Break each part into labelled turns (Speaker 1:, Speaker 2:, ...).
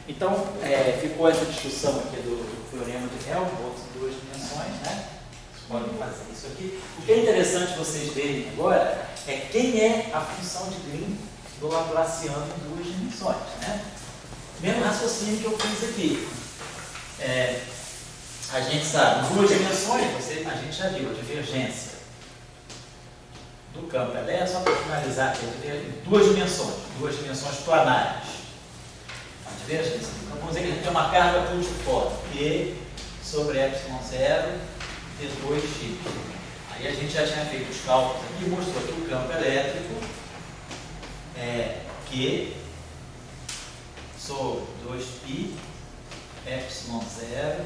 Speaker 1: Então, ficou essa discussão aqui do teorema de Helmholtz em duas dimensões, né? Vocês podem fazer isso aqui. O que é interessante vocês verem agora é quem é a função de Green do Laplaciano em duas dimensões, né? Mesmo raciocínio que eu fiz aqui. A gente sabe, em duas dimensões, a gente já viu a divergência do campo elétrico, só para finalizar aqui, em duas dimensões planares. A divergência. Então, vamos dizer que a gente tem uma carga puntiforme, P sobre ε0 d2x. Aí a gente já tinha feito os cálculos aqui e mostrou que o campo elétrico é Q sobre 2π ε0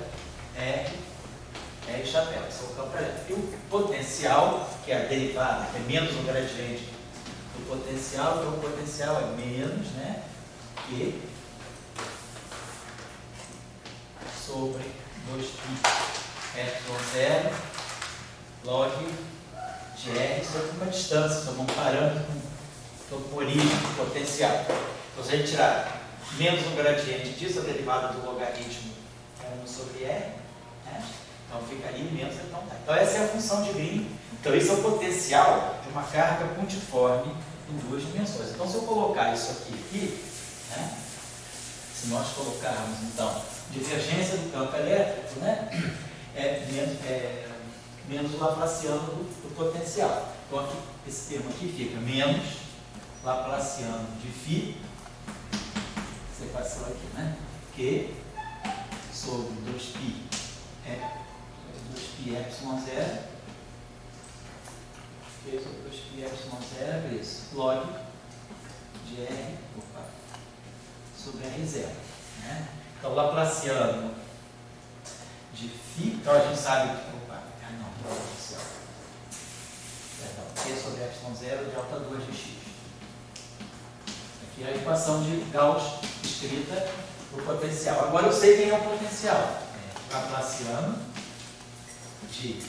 Speaker 1: R chapéu, esse é o campo elétrico. E o potencial, que é a derivada, que é menos o gradiente do potencial, então o potencial é menos, né, Q sobre 2π ε0 log de R sobre uma distância, sobre um parâmetro com origem do potencial. Então, se a gente tirar menos o gradiente disso, a derivada do logaritmo é 1 sobre R, né? Então ficaria menos, então tá. Então essa é a função de Green. Então esse é o potencial de uma carga puntiforme em duas dimensões. Então se eu colocar isso aqui, né? Se nós colocarmos então divergência do campo elétrico, né? Menos o Laplaciano do potencial. Então aqui, esse termo aqui fica menos Laplaciano de φ, essa equação aqui, né? Q sobre 2π ε0, Q sobre 2π ε0 é isso, log de R sobre R0. Né? Então, Laplaciano de φ, então a gente sabe que. Q sobre ε0 delta 2 de x. Aqui é a equação de Gauss escrita no potencial. Agora eu sei quem é o potencial. Laplaciano de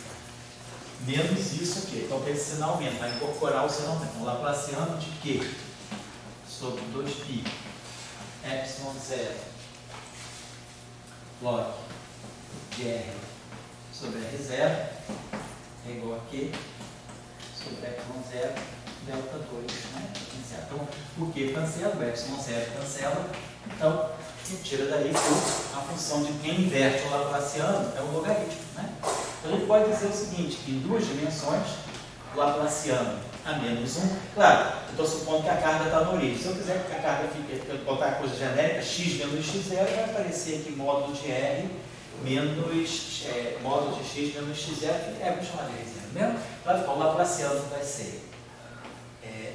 Speaker 1: menos isso aqui. Então, esse sinal aumenta, vai incorporar o sinal aumenta. Então, Laplaciano de Q sobre 2π ε0 log de R sobre R0 é igual a Q sobre ε0 delta 2, né? Então, o Q cancela, o ε0 cancela, então, a gente tira daí a função de quem inverte o Laplaciano é o logaritmo, né? Então, a gente pode dizer o seguinte, que em duas dimensões, o Laplaciano a menos 1, claro, eu estou supondo que a carga está na origem. Se eu quiser que a carga fique, eu botar a coisa genérica, x menos x0, vai aparecer aqui módulo de R menos módulo de x menos x0, que vamos chamar de R0 mesmo. Vai ficar o Laplaciano vai ser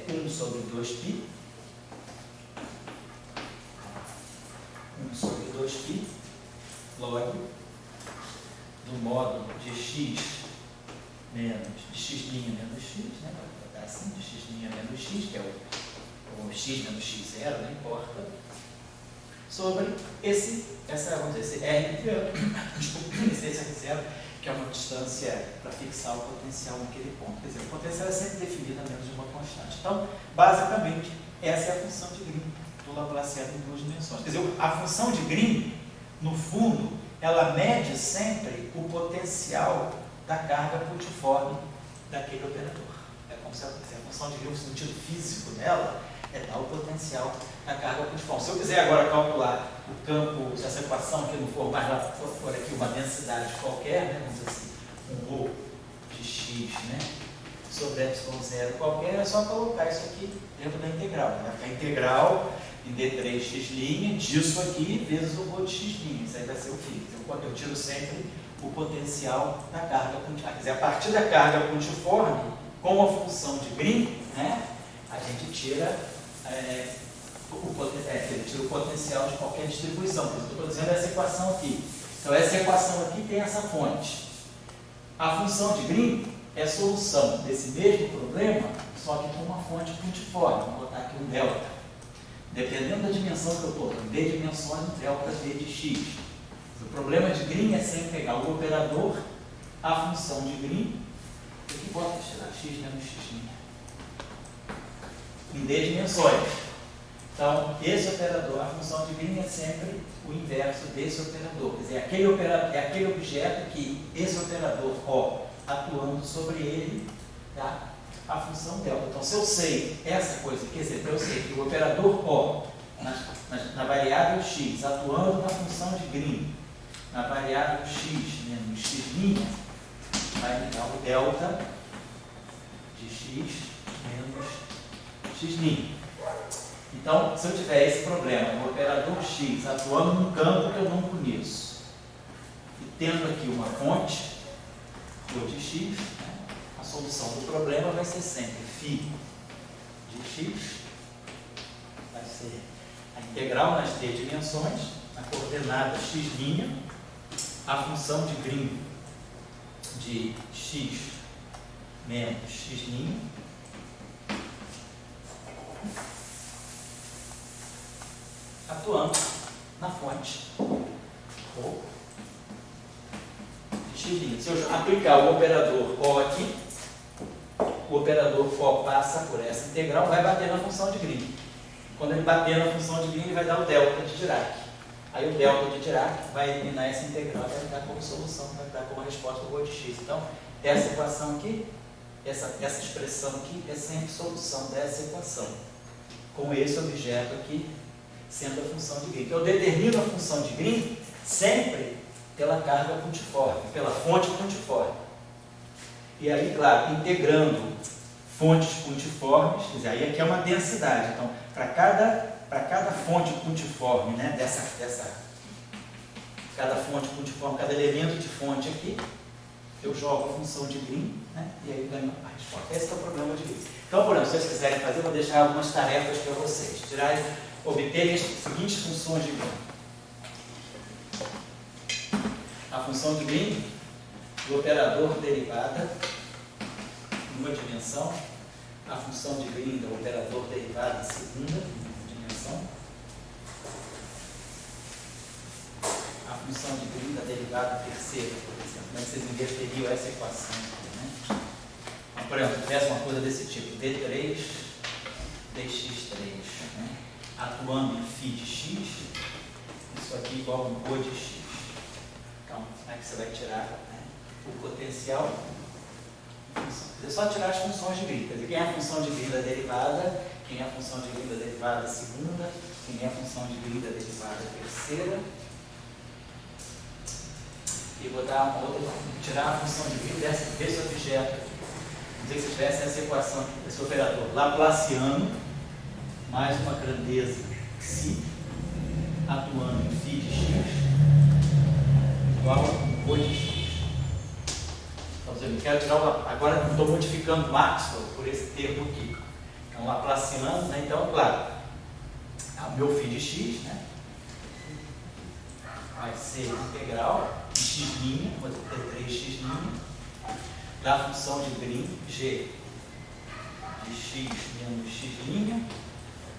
Speaker 1: 1 sobre 2π, 1 sobre 2π, log do módulo de x menos, de x' menos x, né? Vai botar assim, de x' menos x, que é o x menos x0, não importa, sobre vamos dizer, esse R, desculpa, esse R0, que é uma distância para fixar o potencial naquele ponto. Quer dizer, o potencial é sempre definido a menos de uma constante. Então, basicamente, essa é a função de Green do Laplaciano em duas dimensões. Quer dizer, a função de Green, no fundo, ela mede sempre o potencial da carga puntiforme daquele operador. É como se a função de Green, no sentido físico dela, é dar o potencial da carga puntiforme. Se eu quiser agora calcular o campo, se essa equação aqui não for mais lá, for aqui uma densidade qualquer, né, vamos dizer assim, um ρ de x, né, sobre ε0 qualquer, é só colocar isso aqui dentro da integral. Vai ficar integral em d3x' disso aqui vezes o ρ de x'. Isso aí vai ser o φ. Eu tiro sempre o potencial da carga puntiforme. Quer dizer, a partir da carga puntiforme, com a função de Green, né, a gente tira tira o potencial de qualquer distribuição. Por isso que eu estou dizendo essa equação aqui. Então, essa equação aqui tem essa fonte. A função de Green é a solução desse mesmo problema, só que com uma fonte puntiforme. Vou botar aqui um delta. Dependendo da dimensão que eu estou, D dimensões, um delta V de x. O problema de Green é sempre pegar o operador, a função de Green, e que bota tirar x menos x' em D dimensões. Então, esse operador, a função de Green é sempre o inverso desse operador. Quer dizer, é aquele objeto que esse operador O atuando sobre ele dá a função delta. Então, se eu sei essa coisa, quer dizer, eu sei que o operador O na variável x atuando na função de Green, na variável x menos x' vai me dar o delta de x menos x'. Então, se eu tiver esse problema, o operador x atuando num campo que eu não conheço, e tendo aqui uma fonte, ρ de x, a solução do problema vai ser sempre φ de x, vai ser a integral nas t dimensões, na coordenada x', a função de Green de x menos x', atuando na fonte ou de x'. Se eu aplicar o operador O aqui, o operador O passa por essa integral, vai bater na função de Green. Quando ele bater na função de Green, ele vai dar o delta de Dirac. Aí o delta de Dirac vai eliminar essa integral e vai dar como solução, vai dar como resposta o ρ de x. Então, essa equação aqui, essa expressão aqui é sempre solução dessa equação, com esse objeto aqui sendo a função de Green. Então, eu determino a função de Green sempre pela carga pontiforme, pela fonte pontiforme. E aí, claro, integrando fontes pontiformes, quer dizer, aí aqui é uma densidade. Então, para cada fonte pontiforme, né, cada fonte pontiforme, cada elemento de fonte aqui, eu jogo a função de Green, né, e aí eu ganho a resposta. Esse é o problema de Green. Então, por exemplo, se vocês quiserem fazer, eu vou deixar algumas tarefas para vocês. Obterem as seguintes funções de Green. A função de Green do operador derivada numa dimensão, a função de Green do operador derivada segunda dimensão, a função de Green da derivada terceira, por exemplo. Como é que vocês inverteriam essa equação aqui, né? Então, por exemplo, se tivesse uma coisa desse tipo, D3 dx3, né? Atuando em φ de x, isso aqui igual a um ρ de x. Então, como é que você vai tirar, né, o potencial? É só tirar as funções de Green. Quer dizer, quem é a função de Green da derivada, quem é a função de Green da derivada segunda, quem é a função de Green da derivada terceira. E vou dar uma outra, tirar a função de Green desse objeto. Vamos dizer que se tivesse essa equação, esse operador laplaciano, mais uma grandeza psi, atuando em φ de x, igual a ρ de x. Então, eu quero tirar agora estou modificando Maxwell por esse termo aqui. É um laplaciano, né? Então, claro, o meu φ de x, né, vai ser integral de x', vou ter 3x', da função de Green g de x menos x',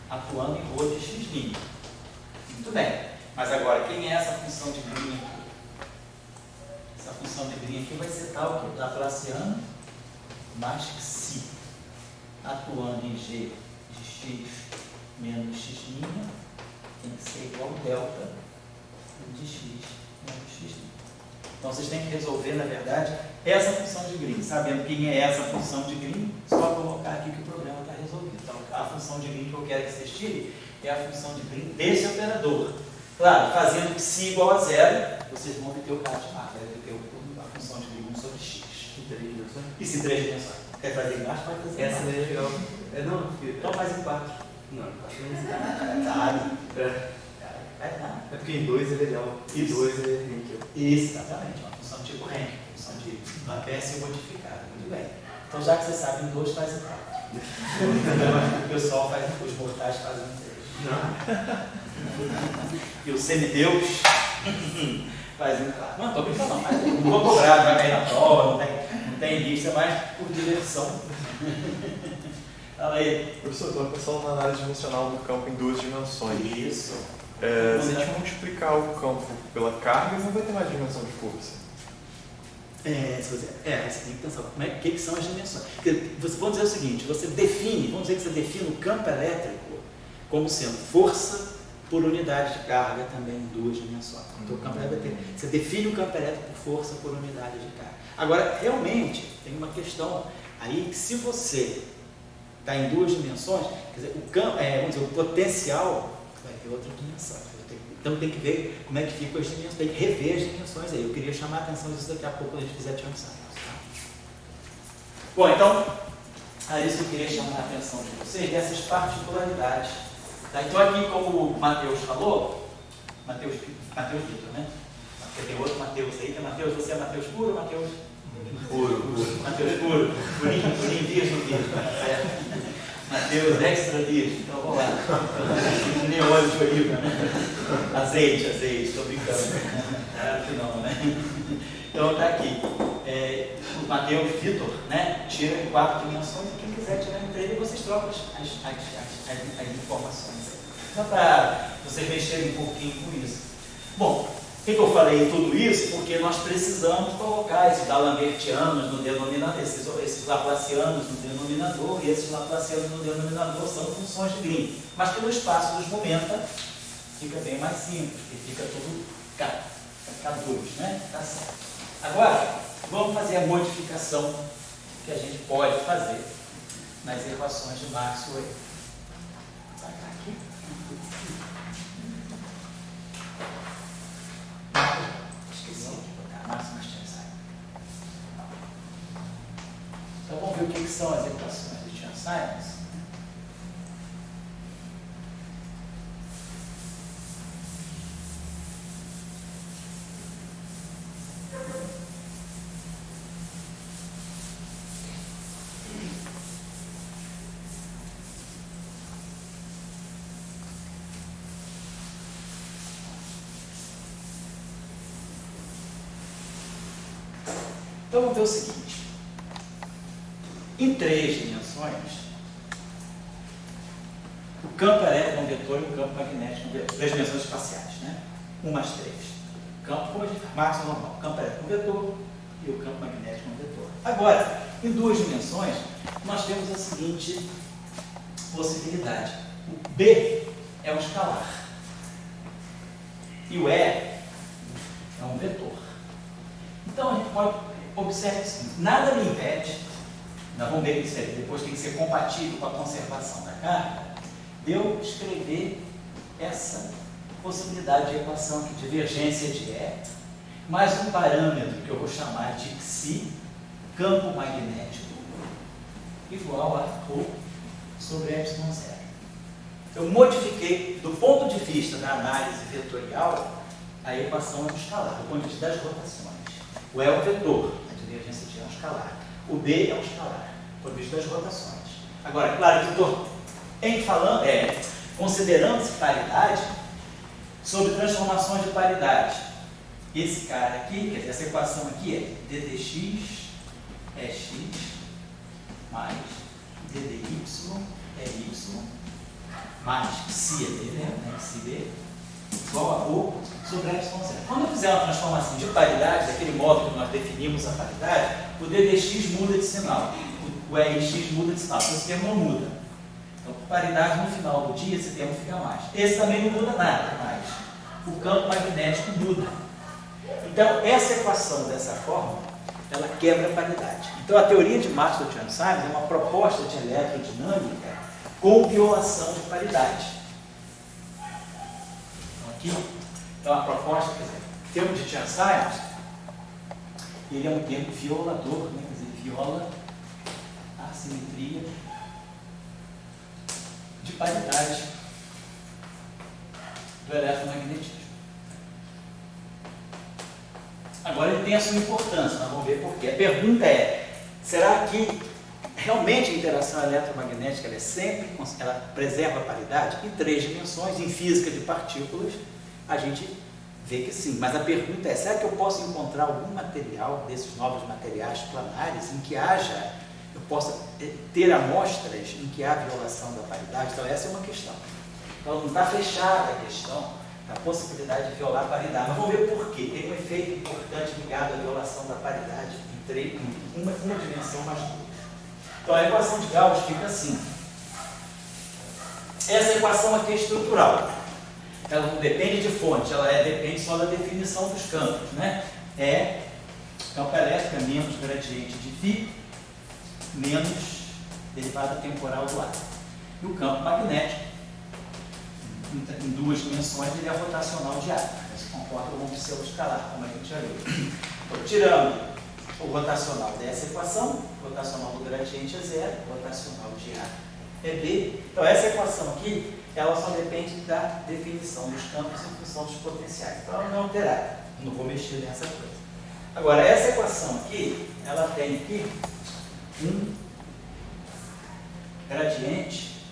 Speaker 1: atuando em ρ de x'. Muito bem. Mas agora, quem é essa função de Green aqui? Essa função de Green aqui vai ser tal que laplaciano mais psi, atuando em g de x menos x' tem que ser igual a delta de x menos x'. Então, vocês têm que resolver, na verdade, essa função de Green. Sabendo quem é essa função de Green, só colocar aqui que o problema está resolvido. Então, a função de Green que eu quero que vocês tirem é a função de Green desse operador. Claro, fazendo psi igual a zero, vocês vão obter o caso de marca, vai obter a função de Green 1 sobre x.
Speaker 2: Em 3 dimensões?
Speaker 1: Isso em 3 dimensões. Quer fazer embaixo? Pode fazer.
Speaker 2: Essa daí é legal. Não,
Speaker 1: então faz em 4.
Speaker 2: Não, em 4 não.
Speaker 1: Sabe?
Speaker 2: É porque em 2 é legal. E 2 é Henkel.
Speaker 1: Isso, exatamente. Uma função tipo Henkel, função de Laplace modificada. Muito bem. Então, já que você sabe em 2, faz em 4. O pessoal faz, os mortais fazem em 3.
Speaker 2: Não.
Speaker 1: E o semideus faz em 4. Não, estou brincando, não. Não vou cobrar, não vai cair na prova, não tem lista, mas por diversão. Fala aí.
Speaker 3: Professor, estou pensando na análise dimensional do campo em 2 dimensões.
Speaker 1: Isso.
Speaker 3: Se a gente multiplicar o campo pela carga, não vai ter mais dimensão de força.
Speaker 1: Você tem que pensar como que são as dimensões. Vamos dizer o seguinte, vamos dizer que você define o campo elétrico como sendo força por unidade de carga também em duas dimensões. Então, o campo elétrico vai ter, você define o campo elétrico por força por unidade de carga. Agora, realmente, tem uma questão aí que se você está em duas dimensões, quer dizer, vamos dizer, o potencial vai ter outra dimensão. Então tem que ver como é que ficam as dimensões, tem que rever as dimensões aí. Eu queria chamar a atenção disso daqui a pouco quando a gente fizer Chern Simons. Tá? Bom, então, é isso que eu queria chamar a atenção de vocês, dessas particularidades. Tá? Então aqui, como o Matheus falou, Matheus Vitor, né? Porque tem outro Matheus aí, que é Matheus, você é Matheus puro ou Matheus?
Speaker 3: Puro.
Speaker 1: Matheus puro, purinho virgem. Mateus extra virgem, então vamos lá. Nem óleo de oliva, né? Azeite, estou brincando. Claro que não, né? Então tá aqui. O Mateus Vitor, né? Tira em 4 dimensões e quem quiser tirar em 3, vocês trocam as informações. Só para vocês mexerem um pouquinho com isso. Bom, por que eu falei tudo isso? Porque nós precisamos colocar esses D'Alembertianos no denominador, esses Laplacianos no denominador, e esses Laplacianos no denominador são funções de Green. Mas que no espaço dos momenta fica bem mais simples, e fica tudo K2, né? Tá certo. Agora, vamos fazer a modificação que a gente pode fazer nas equações de Maxwell. Vai aqui. Esqueci de botar máximas de Chern-Simons. Então vamos ver o que são as equações de Chern-Simons. Então vamos ver o seguinte, em 3 dimensões, o campo elétrico é um vetor e o campo magnético é um vetor, 3 dimensões espaciais, né? 1 mais 3. O campo, como a gente marca normal, o campo elétrico é um vetor e o campo magnético é um vetor. Agora, em 2 dimensões, nós temos a seguinte possibilidade, o B é um escalar e o E é um vetor. Então a gente pode observe assim, nada me impede, nós vamos ver que isso aí depois tem que ser compatível com a conservação da carga, de eu escrever essa possibilidade de equação aqui, divergência de E, mais um parâmetro que eu vou chamar de Xi, campo magnético, igual a ρ sobre ε0. Eu modifiquei, do ponto de vista da análise vetorial, a equação é um escalar, do ponto de vista das rotações. O E é um vetor, a divergência de E é um escalar. O B é um escalar, por vista das rotações. Agora, claro que eu estou considerando-se paridade sobre transformações de paridade. Esse cara aqui, quer dizer, essa equação aqui é ddx é x mais ddy é y mais psi é b, né? Psi b igual a ρ sobre ε0. Quando eu fizer uma transformação de paridade, daquele modo que nós definimos a paridade, o ddx muda de sinal, o rx muda de sinal, então esse termo não muda. Então, por paridade, no final do dia, esse termo fica mais. Esse também não muda nada mais. O campo magnético muda. Então, essa equação dessa forma, ela quebra a paridade. Então, a teoria de Maxwell-Chern-Simons é uma proposta de eletrodinâmica com violação de paridade. Então a proposta, quer dizer, o termo de Chern-Simons, ele é um termo violador, né? Quer dizer, viola a simetria de paridade do eletromagnetismo. Agora ele tem a sua importância, nós vamos ver por quê. A pergunta é, será que realmente a interação eletromagnética ela preserva a paridade? Em 3 dimensões, em física de partículas, a gente vê que sim. Mas a pergunta é, será que eu posso encontrar algum material desses novos materiais planares em que eu possa ter amostras em que há violação da paridade? Então essa é uma questão. Então não está fechada a questão da possibilidade de violar a paridade. Mas vamos ver por quê. Tem um efeito importante ligado à violação da paridade em uma dimensão mais 2. Então a equação de Gauss fica assim. Essa equação aqui é estrutural. Ela não depende de fonte, ela depende só da definição dos campos, né? É campo elétrico é menos gradiente de φ, menos derivada temporal do ar. E o campo magnético, em duas dimensões, ele é rotacional de ar. Ele se comporta como um pseudo escalar, como a gente já viu. Então, tirando o rotacional dessa equação, o rotacional do gradiente é zero, o rotacional de ar é B. Então, essa equação aqui, ela só depende da definição dos campos em função dos potenciais. Então, ela não é alterada. Não vou mexer nessa coisa. Agora, essa equação aqui, ela tem aqui um gradiente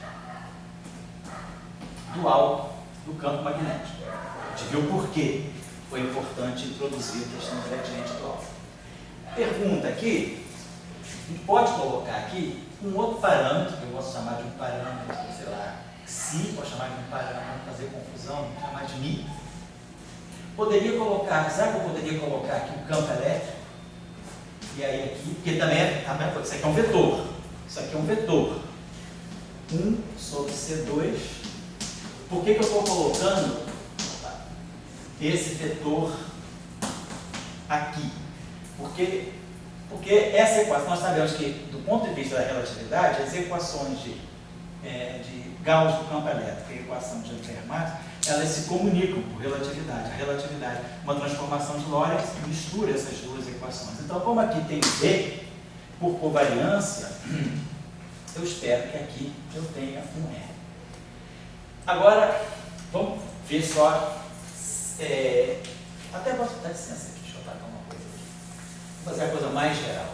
Speaker 1: dual do campo magnético. A gente viu por que foi importante introduzir a questão do gradiente dual. Pergunta aqui, a gente pode colocar aqui um outro parâmetro, que eu posso chamar de um parâmetro, sei lá, xi, posso chamar de um parâmetro, não fazer confusão, chamar de mi. Poderia colocar, será que eu poderia colocar aqui o campo elétrico? E aí aqui, porque também é a mesma coisa, isso aqui é um vetor. Isso aqui é um vetor. 1 sobre C2. Por que eu estou colocando esse vetor aqui? Porque essa equação, nós sabemos que, do ponto de vista da relatividade, as equações de Gauss do campo elétrico e a equação de Fermat, elas se comunicam por relatividade. A relatividade, uma transformação de Lorentz, mistura essas duas equações. Então, como aqui tem B, por covariância, eu espero que aqui eu tenha um R. Agora, vamos ver só. Até posso dar licença aqui, deixa eu tacar uma coisa aqui. Vou fazer a coisa mais geral.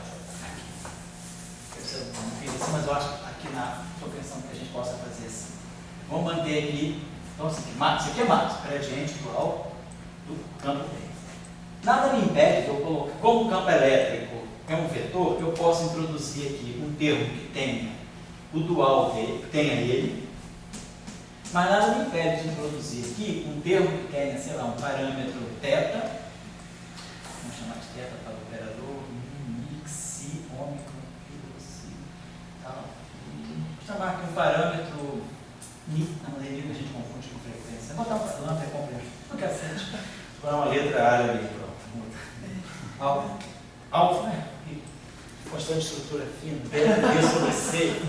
Speaker 1: Eu não fiz assim, mas eu acho que aqui estou pensando que a gente possa fazer assim. Vamos manter aqui. Então, assim, isso aqui é Max, gradiente dual do campo B. Nada me impede de eu colocar, como o campo elétrico é um vetor, eu posso introduzir aqui um termo que tenha o dual dele, que tenha ele, mas nada me impede de introduzir aqui um termo que tenha, sei lá, um parâmetro θ, vamos chamar de θ para o operador, xi, ômicron, si, tal. Vou chamar aqui um parâmetro mi, na maneira que a gente confunde com frequência. Vou botar um parâmetro, é complexo, não quer ser. Vou dar uma letra árabe, pronto. Alfa, né? Constante de estrutura fina, B sobre C.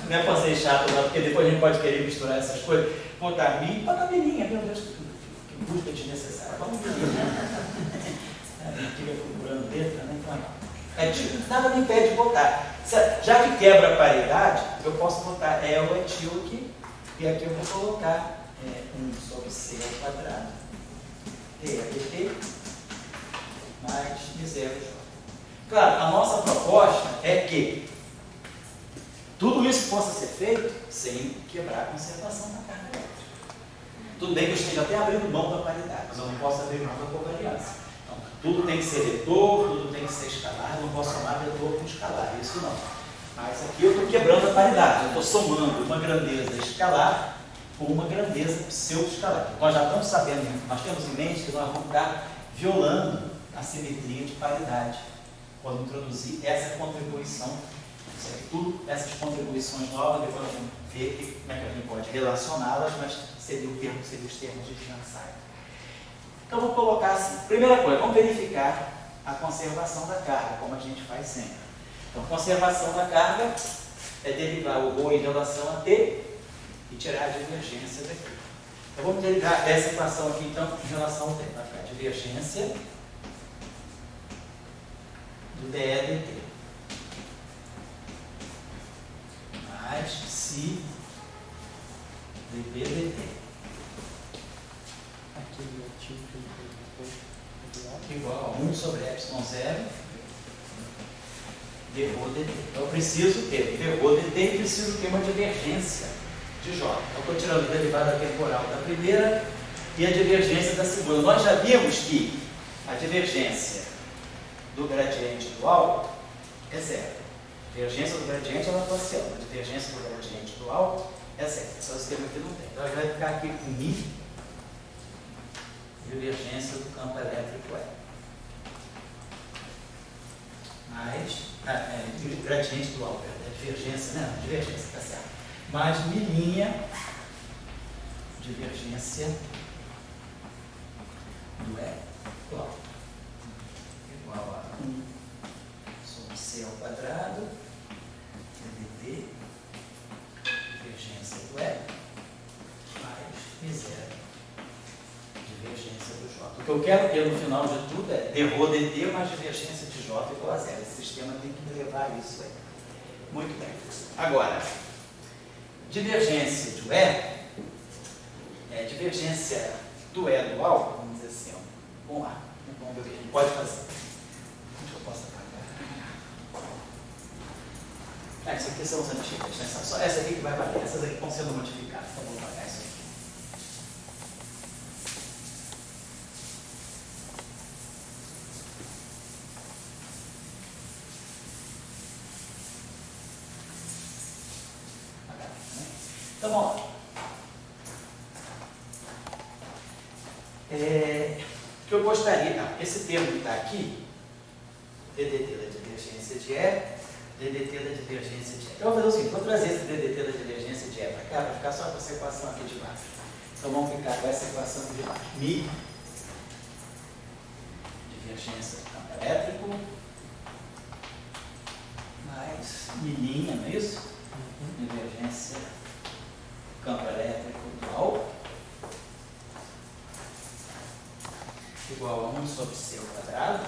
Speaker 1: Não é para ser chato, não, porque depois a gente pode querer misturar essas coisas. Botar mi, botar milinha, meu Deus, que busca desnecessária. Bota milinha. Fica procurando letra, né? Então, nada me impede de botar. Já que quebra a paridade, eu posso botar El etílico, e aqui eu vou colocar 1 sobre C ao quadrado. T mais I0J. Claro, a nossa proposta é que tudo isso possa ser feito sem quebrar a conservação da carga elétrica. Tudo bem que eu esteja até abrindo mão da paridade, mas eu não posso abrir mão da covariância. Então, tudo tem que ser vetor, tudo tem que ser escalar, eu não posso somar vetor com escalar, isso não. Mas aqui eu estou quebrando a paridade, eu estou somando uma grandeza escalar com uma grandeza pseudo-escalar. Nós já estamos sabendo, nós temos em mente que nós vamos estar violando a simetria de paridade quando introduzir essa contribuição. Isso aqui, tudo, essas contribuições novas, depois nós vamos ver como é que a gente pode relacioná-las, mas seria os termos de Fiançailles. Então, vou colocar assim. Primeira coisa, vamos verificar a conservação da carga, como a gente faz sempre. Então, conservação da carga é derivar o ρ em relação a T e tirar a divergência daqui. Então, vamos derivar essa equação aqui, então, em relação ao T. Vai ficar divergência do dE dt mais psi dP dt. Igual a 1 sobre ε0 dρ dt. Então eu preciso ter dρ dt e preciso ter uma divergência de J. Então estou tirando a derivada temporal da primeira e a divergência da segunda. Nós já vimos que a divergência do gradiente dual é zero. A divergência do gradiente é laplaciana. A divergência do gradiente dual é zero. Esse é o sistema que não tem. Então a gente vai ficar aqui com mi, divergência do campo elétrico é. Mais gradiente dual, divergência, né? Divergência, tá certo. mais milinha, divergência do E igual a 1 sobre C ao quadrado, ddt, divergência do E, mais M0, divergência do J. O que eu quero ter no final de tudo é derrô dt mais divergência de J igual a zero. Esse sistema tem que me levar a isso aí. Muito bem. Agora, divergência do E, divergência do E dual, vamos dizer assim, ó. Vamos lá, vamos ver o que a gente pode fazer. Onde eu posso apagar? Isso aqui são os antigos, né? Só essa aqui que vai valer, essas aqui estão sendo modificadas, então vamos apagar isso aqui. Então, vamos lá. O que eu gostaria, esse termo que está aqui, DDT da divergência de E, DDT da divergência de E. Eu vou fazer o seguinte, vou trazer esse DDT da divergência de E para cá, para ficar só com essa equação aqui de baixo. Então vamos ficar com essa equação aqui de baixo. Mi, divergência do campo elétrico, mais milinha, não é isso? Divergência campo elétrico dual igual a 1 sobre C ao quadrado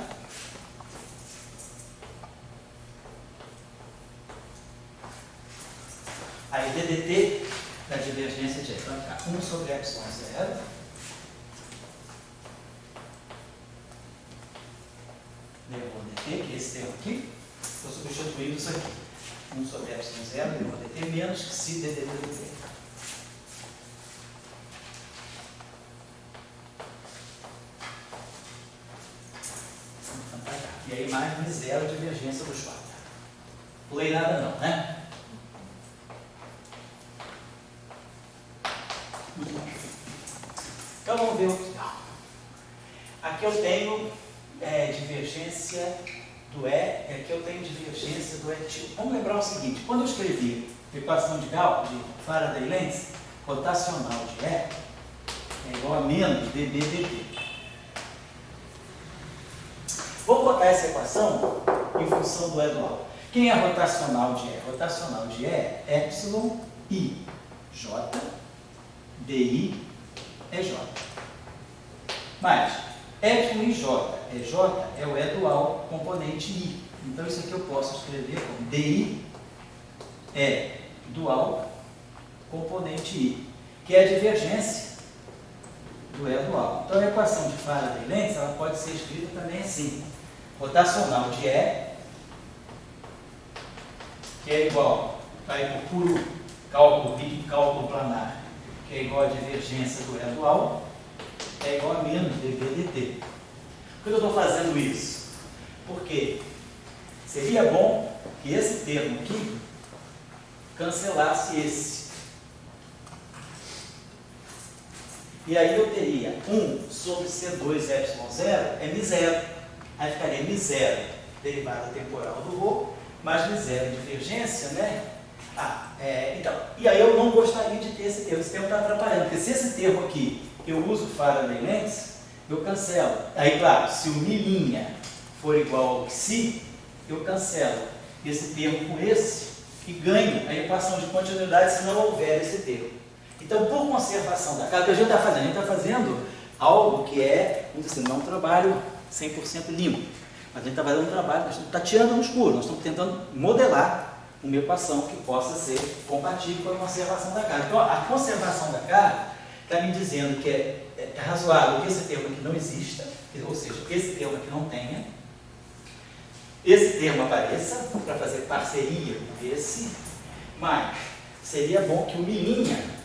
Speaker 1: aí DDT da divergência de E vai ficar 1 sobre epsilon zero derrou dt, que é esse termo aqui, estou substituindo isso aqui 1 sobre epsilon zero derrou dt menos que si DDT do T. E aí mais M0 divergência do J. Pulei nada não, né? Então vamos ver o que dá. Aqui eu tenho divergência do E, aqui eu tenho divergência do etil. Vamos lembrar o seguinte, quando eu escrevi equação de Gauss, de Faraday-Lenz, rotacional de E é igual a menos dB dt. Vou botar essa equação em função do E dual. Quem é rotacional de E? Rotacional de E é epsilon I J DI é J. Mas epsilon I J é o E dual componente I. Então isso aqui eu posso escrever como DI é dual componente I, que é a divergência do E dual. Então a equação de Faraday-Lenz ela pode ser escrita também assim. Rotacional de E, que é igual, vai por puro cálculo planar, que é igual a divergência do E dual, é igual a menos dB dt. Por que eu estou fazendo isso? Porque seria bom que esse termo aqui cancelasse esse. E aí eu teria 1 sobre C2 epsilon 0 é M0. Aí ficaria M0, derivada temporal do ρ, mais M0 divergência, né? Então, e aí eu não gostaria de ter esse termo está atrapalhando, porque se esse termo aqui eu uso Faraday-Lenz, eu cancelo. Aí, claro, se o milinha for igual ao psi, eu cancelo esse termo com esse e ganho a equação de continuidade se não houver esse termo. Então, por conservação da carga, o que a gente está fazendo? A gente está fazendo algo que é, vamos dizer assim, não é um trabalho 100% limpo, mas a gente está fazendo um trabalho, a gente está tirando no escuro, nós estamos tentando modelar uma equação que possa ser compatível com a conservação da carga. Então, a conservação da carga está me dizendo que é razoável que esse termo aqui não exista, ou seja, que esse termo aqui não tenha, esse termo apareça para fazer parceria com esse, mas seria bom que o milinha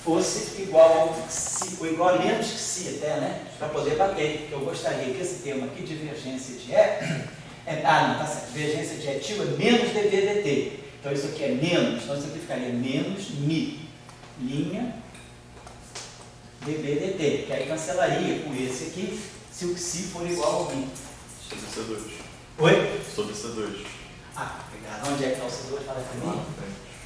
Speaker 1: fosse igual ao psi, ou igual a menos que si até, né? Para poder bater, porque eu gostaria que esse termo aqui, divergência de E, não, tá certo, divergência de etil é menos dB dt. Então isso aqui é menos, então isso aqui ficaria menos mi, linha, dB dt, que aí cancelaria com esse aqui, se o psi for igual ao mi.
Speaker 3: Sobre C2.
Speaker 1: Oi?
Speaker 3: Sobre C2.
Speaker 1: Obrigado. Onde é que é o C2? Fala para mim.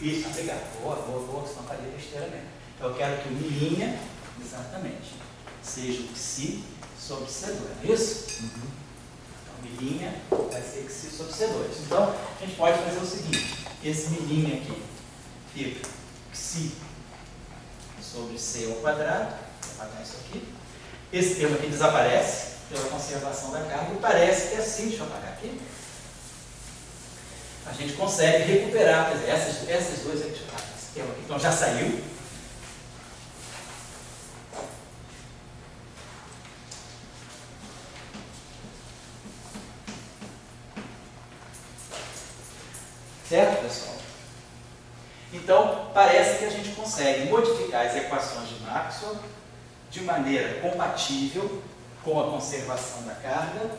Speaker 1: Isso, obrigado. Boa, senão faria besteira mesmo. Então eu quero que o milinha, exatamente, seja o psi sobre C2, não é isso? Então milinha vai ser psi sobre C2. Então a gente pode fazer o seguinte, esse milinha aqui fica psi sobre C ao quadrado, vou apagar isso aqui. Esse termo aqui desaparece pela conservação da carga e parece que é assim, deixa eu apagar aqui. A gente consegue recuperar, quer dizer, essas duas aqui, esse termo aqui, então já saiu. Certo, pessoal? Então, parece que a gente consegue modificar as equações de Maxwell de maneira compatível com a conservação da carga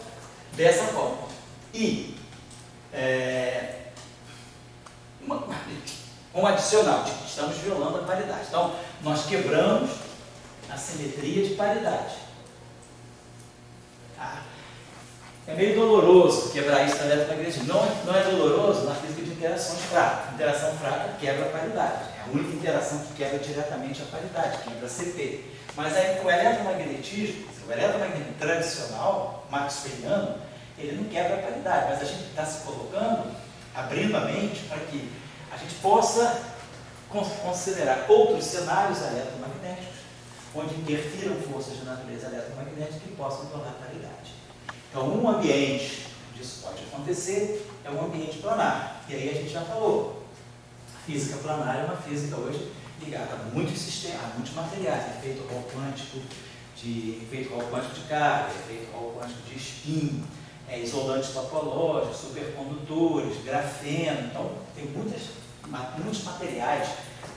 Speaker 1: dessa forma. E um adicional, de que estamos violando a paridade. Então, nós quebramos a simetria de paridade. É meio doloroso quebrar isso na eletromagnetismo. Não é doloroso na física de interações fracas. Interação fraca quebra a paridade. É a única interação que quebra diretamente a paridade, quebra a CP. Mas aí com o eletromagnetismo tradicional, maxwelliano, ele não quebra a paridade, mas a gente está se colocando, abrindo a mente para que a gente possa considerar outros cenários eletromagnéticos, onde interfiram forças de natureza eletromagnética que possam tornar paridade. Então, um ambiente onde isso pode acontecer é um ambiente planar. E aí a gente já falou, a física planar é uma física hoje ligada a muitos sistemas, a muitos materiais, efeito Hall quântico de carga, efeito Hall quântico de spin, isolantes topológicos, supercondutores, grafeno. Então, tem muitos materiais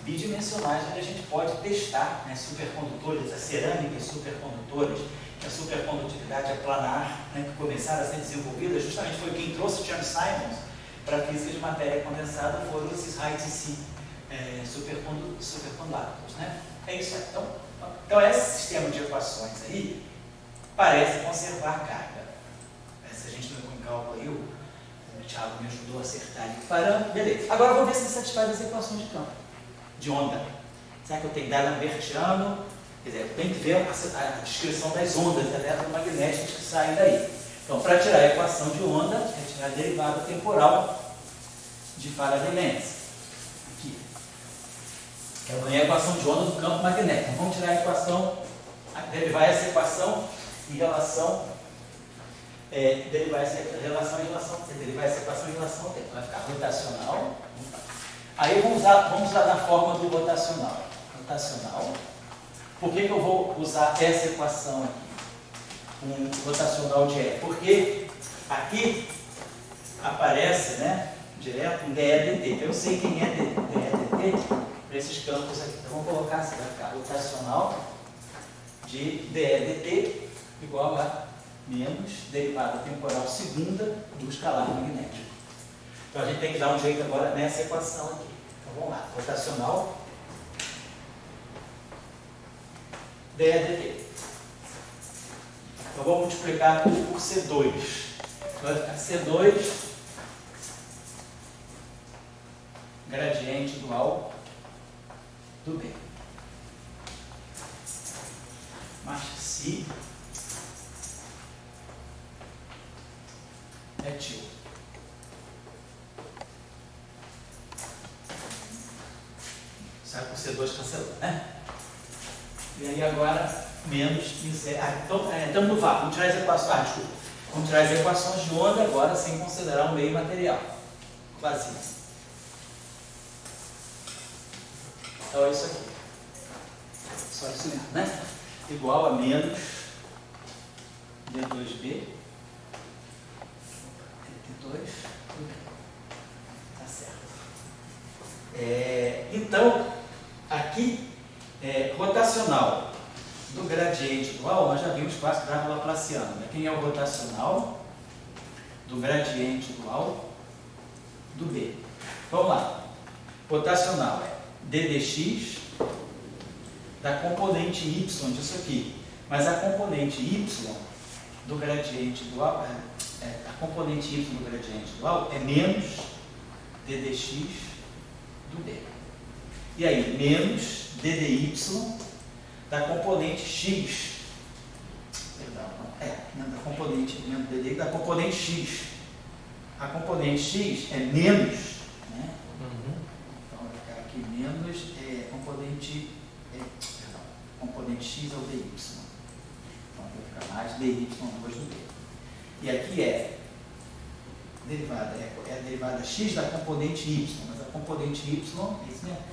Speaker 1: bidimensionais onde a gente pode testar, né, supercondutores, a cerâmica e supercondutores, a supercondutividade planar, né, que começaram a ser desenvolvidas, justamente foi quem trouxe Charles Simons para a física de matéria condensada, foram esses high-TC superconductors, né? É isso aí. Então, esse sistema de equações aí parece conservar a carga. Se a gente levou em cálculo aí, o Thiago me ajudou a acertar ali o parâmetro, beleza. Agora eu vou ver se ele satisfaz as equações de campo, de onda. Será que eu tenho D'Alembertiano? Quer dizer, eu tenho que ver a descrição das ondas eletromagnéticas que saem daí. Então, para tirar a equação de onda, é tirar a derivada temporal de Faraday-Lenz. Aqui. Eu ganhei a equação de onda do campo magnético. Então, vamos tirar a equação, derivar essa equação em relação, derivar essa equação em relação ao tempo. Vai ficar rotacional. Aí vamos usar na forma do rotacional. Rotacional. Por que eu vou usar essa equação aqui? Um rotacional de E? Porque aqui aparece, né, direto um DEDT. Então eu sei quem é DEDT para esses campos aqui. Então vamos colocar assim, vai ficar rotacional de DEDT igual a menos derivada temporal segunda do escalar magnético. Então a gente tem que dar um jeito agora nessa equação aqui. Então vamos lá, rotacional DEDT. Então vamos multiplicar tudo por C2. Vai ficar C2 gradiente dual do B. Mais psi etil. Sai por C2 cancelando, né? E aí agora, menos que zero. Então, estamos no vácuo. Vamos tirar as equações. Desculpa. Vamos tirar as equações de onda agora sem considerar um meio material. Vazio. Então é isso aqui. Só isso mesmo, né? Igual a menos D2B. D2. Tá certo. Então, aqui, rotacional do gradiente dual, nós já vimos quase que dava laplaciano. Né? Quem é o rotacional do gradiente dual do B? Vamos lá. Rotacional é ddx da componente y disso aqui. Mas a componente y do gradiente dual, a componente y do gradiente dual é menos ddx do B. E aí, menos d dy da componente x. Perdão, não, da componente, menos d dy da componente x. A componente x é menos, né? Então vai ficar aqui menos componente, perdão, componente x é o dy. Então vai ficar mais dy2 do B. E aqui derivada, é a derivada x da componente y, mas a componente y, é isso mesmo?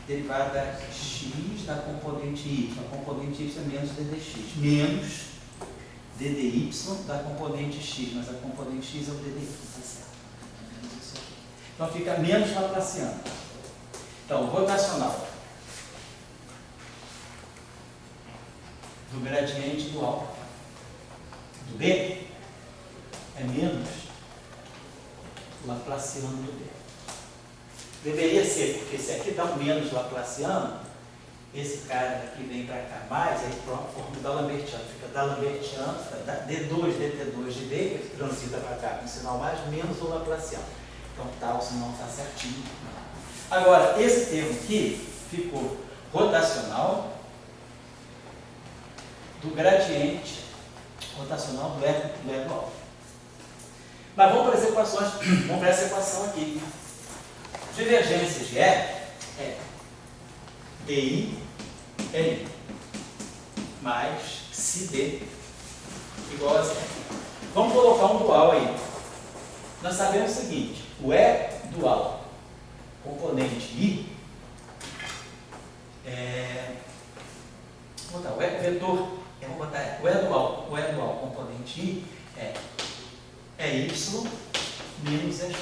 Speaker 1: Derivada x da componente y, a componente y é menos ddx, menos ddy da componente x, mas a componente x é o dy, tá certo? Então fica menos laplaciano. Então, o rotacional do gradiente dual do B é menos laplaciano do B. Deveria ser, porque se aqui dá um menos laplaciano, esse cara aqui vem para cá mais, aí pronto, forma D'Alembertiano. Fica D'Alembertiano, fica D2, dt2 de B, que transita para cá com sinal mais, menos o laplaciano. Então tal, o sinal está certinho. Agora, esse termo aqui ficou rotacional do gradiente rotacional do E dual. Mas vamos para as equações, vamos para essa equação aqui. Divergência de E é DI N mais psi D igual a zero. Vamos colocar um dual aí. Nós sabemos o seguinte, o E dual, componente I, vou botar o E vetor, vamos botar o E dual, componente I é Y menos é X.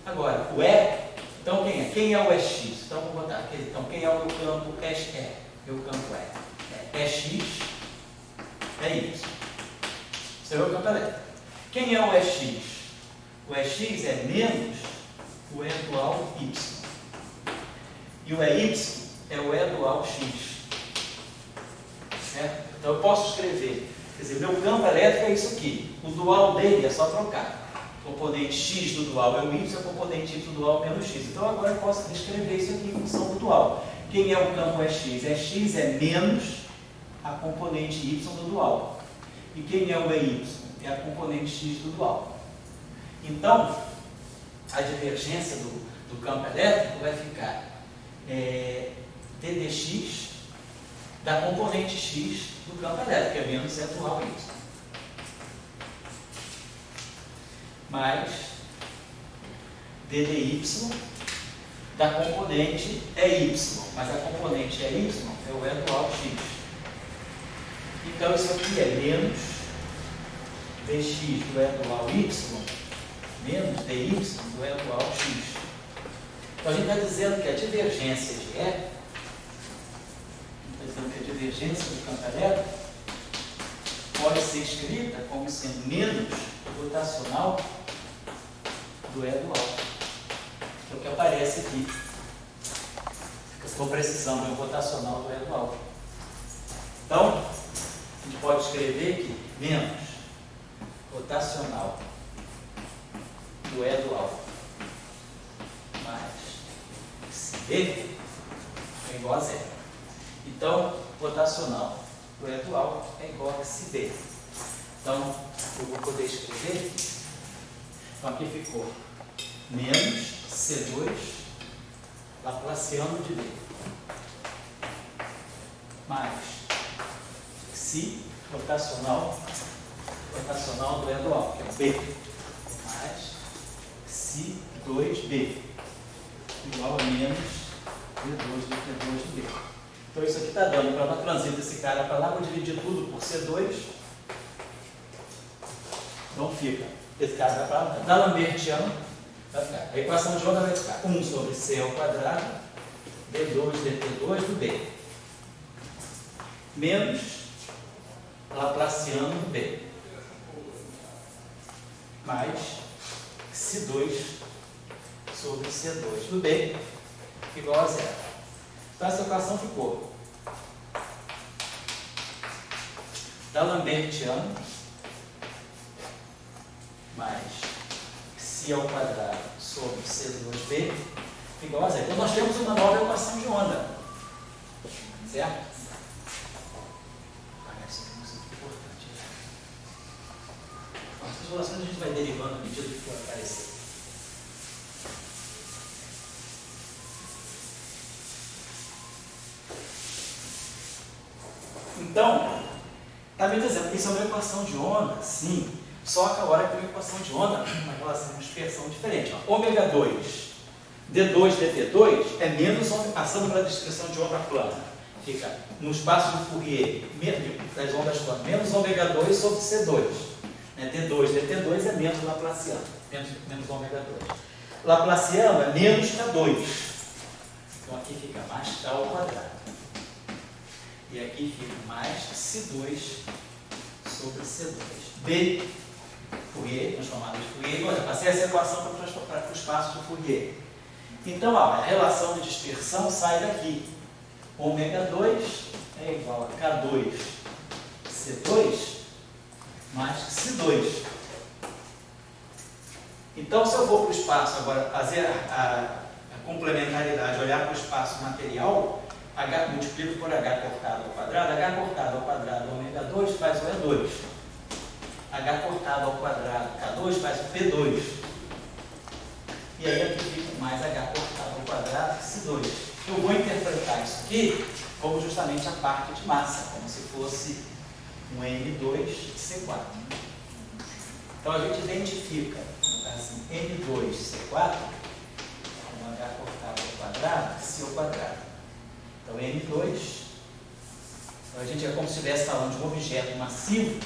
Speaker 1: Agora, o E, então quem é? Quem é o EX? Então vou botar aqui, então quem é o meu campo E? Meu campo é EX, é Y. Esse é o meu campo elétrico. Quem é o EX? O EX é menos o E dual Y. E o EY é o E dual X. Certo? Então eu posso escrever, quer dizer, meu campo elétrico é isso aqui. O dual dele é só trocar. O componente x do dual é o y, o componente y do dual é menos x. Então agora eu posso descrever isso aqui em função do dual. Quem é o campo EX? EX é menos a componente y do dual. E quem é o EY? É a componente x do dual. Então, a divergência do campo elétrico vai ficar ddx da componente x do campo elétrico, que é menos E dual y. Mais ddy da componente y, mas a componente y é o E dual x. Então isso aqui é menos dx do E dual y menos dy do E dual x. Então a gente está dizendo que a divergência de E, do campo elétrico pode ser escrita como sendo menos rotacional do E dual. É o que aparece aqui. Estou precisando de um rotacional do E dual. Então, a gente pode escrever que menos rotacional do E dual mais C é igual a zero. Então, rotacional do E dual é igual a CB. Então, eu vou poder escrever. Então, aqui ficou menos C2 laplaciano de B mais psi rotacional do E dual, que é B, mais psi 2B igual a menos D2 do T2 do B. Então, isso aqui está dando, para não transitar esse cara para lá, vou dividir tudo por C2. Então fica, esse cara vai para lá, D'Alembertiano, vai ficar. A equação de onda vai ficar 1 sobre C ao quadrado, D2 dt2 do B, menos Laplaciano do B, mais C2 sobre C2 do B, igual a zero. Então essa equação ficou D'Alembertiano mais psi ao quadrado sobre C2B igual a zero. Então nós temos uma nova equação de onda. Certo? Isso aqui é muito importante. As relações a gente vai derivando à medida que for aparecer. Então, está me dizendo que isso é uma equação de onda, sim, só que agora tem uma equação de onda, uma relação de dispersão diferente. Ó. Ômega 2, D2, DT2 é menos, passando para a descrição de onda plana. Fica no espaço de Fourier das ondas planas, menos ômega 2 sobre C2. Né? D2, DT2 é menos Laplaciano, menos ômega 2. Laplaciano é menos K2. Então aqui fica mais K ao quadrado. E aqui fica mais C2 sobre C2. B, Fourier, transformado de Fourier. Eu passei essa equação para o espaço de Fourier. Então, ó, a relação de dispersão sai daqui. Ômega 2 é igual a K2 C2 mais C2. Então, se eu vou para o espaço agora, fazer a complementaridade, olhar para o espaço material, H multiplico por H cortado ao quadrado, H cortado ao quadrado, ômega 2 faz o E2. H cortado ao quadrado, K2 faz o P2. E aí aqui fica mais H cortado ao quadrado, C2. Eu vou interpretar isso aqui como justamente a parte de massa, como se fosse um M2C4. Então a gente identifica, no caso assim, M2C4 como H cortado ao quadrado, C ao quadrado. Então, N2, então a gente é como se estivesse falando de um objeto massivo,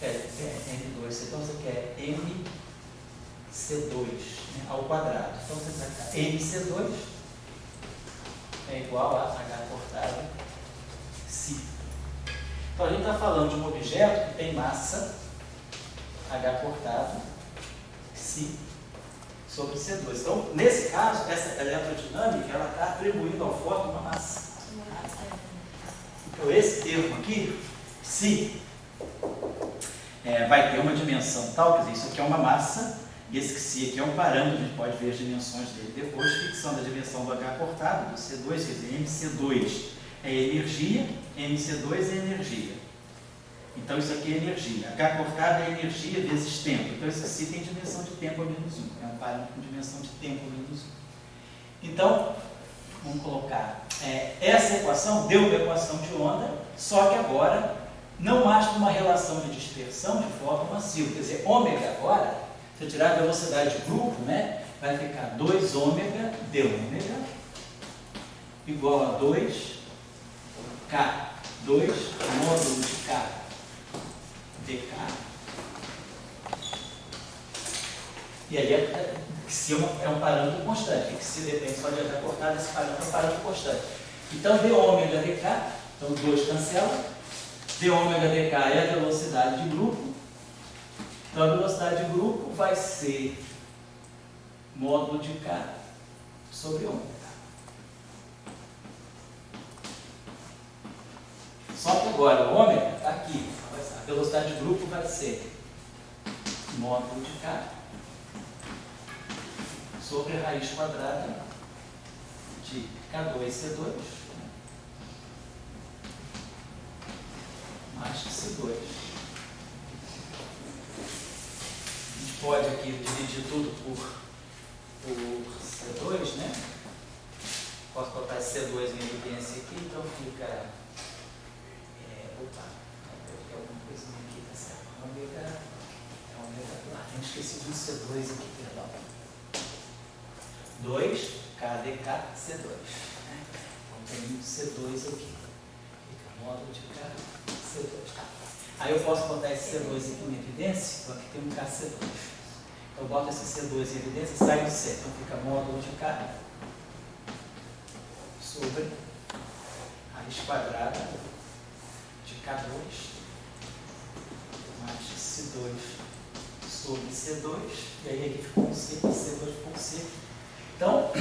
Speaker 1: N2, então você quer MC2 né, ao quadrado. Então você vai ficar MC2 é igual a H cortado C. Então a gente está falando de um objeto que tem massa H cortado C sobre C2. Então, nesse caso, essa eletrodinâmica ela está atribuindo ao fóton uma massa. Então, esse termo aqui, se vai ter uma dimensão tal, quer dizer, isso aqui é uma massa, e esse si aqui é um parâmetro, a gente pode ver as dimensões dele depois, fixando a dimensão do H cortado, do C2, quer dizer, MC2 é energia, MC2 é energia. Então, isso aqui é energia. H cortado é energia vezes tempo. Então, isso aqui tem dimensão de tempo a menos 1. É um parâmetro com dimensão de tempo a menos 1. Então, vamos colocar. Essa equação deu uma equação de onda, só que agora não acha uma relação de dispersão de forma massiva. Quer dizer, ômega agora, se eu tirar a velocidade de grupo, né, vai ficar 2 ômega de ômega igual a 2 K2 módulo de K dk. E aí se é um parâmetro constante, que se depende só de H cortado, esse parâmetro é um parâmetro constante. Então, d ômega dk, então 2 cancela, d ômega dk é a velocidade de grupo, então a velocidade de grupo vai ser módulo de K sobre ômega. Só que agora o ômega está aqui. A velocidade de grupo vai ser módulo de K sobre a raiz quadrada de K2C2 mais C2. A gente pode aqui dividir tudo por C2, né? Posso botar esse C2 em evidência aqui, então fica... alguma coisinha aqui, tá certo? Ômega, a gente esqueci do C2 aqui, perdão. 2 KdK C2. Né? Então tem C2 aqui. Fica módulo de K C2. Tá. Aí eu posso botar esse C2 aqui em evidência, então aqui tem um KC2. Então eu boto esse C2 em evidência, sai do C. Então fica módulo de K sobre raiz quadrada de K2 mais C2 sobre C2, e aí aqui ficou um C, C2 ficou um C. Então,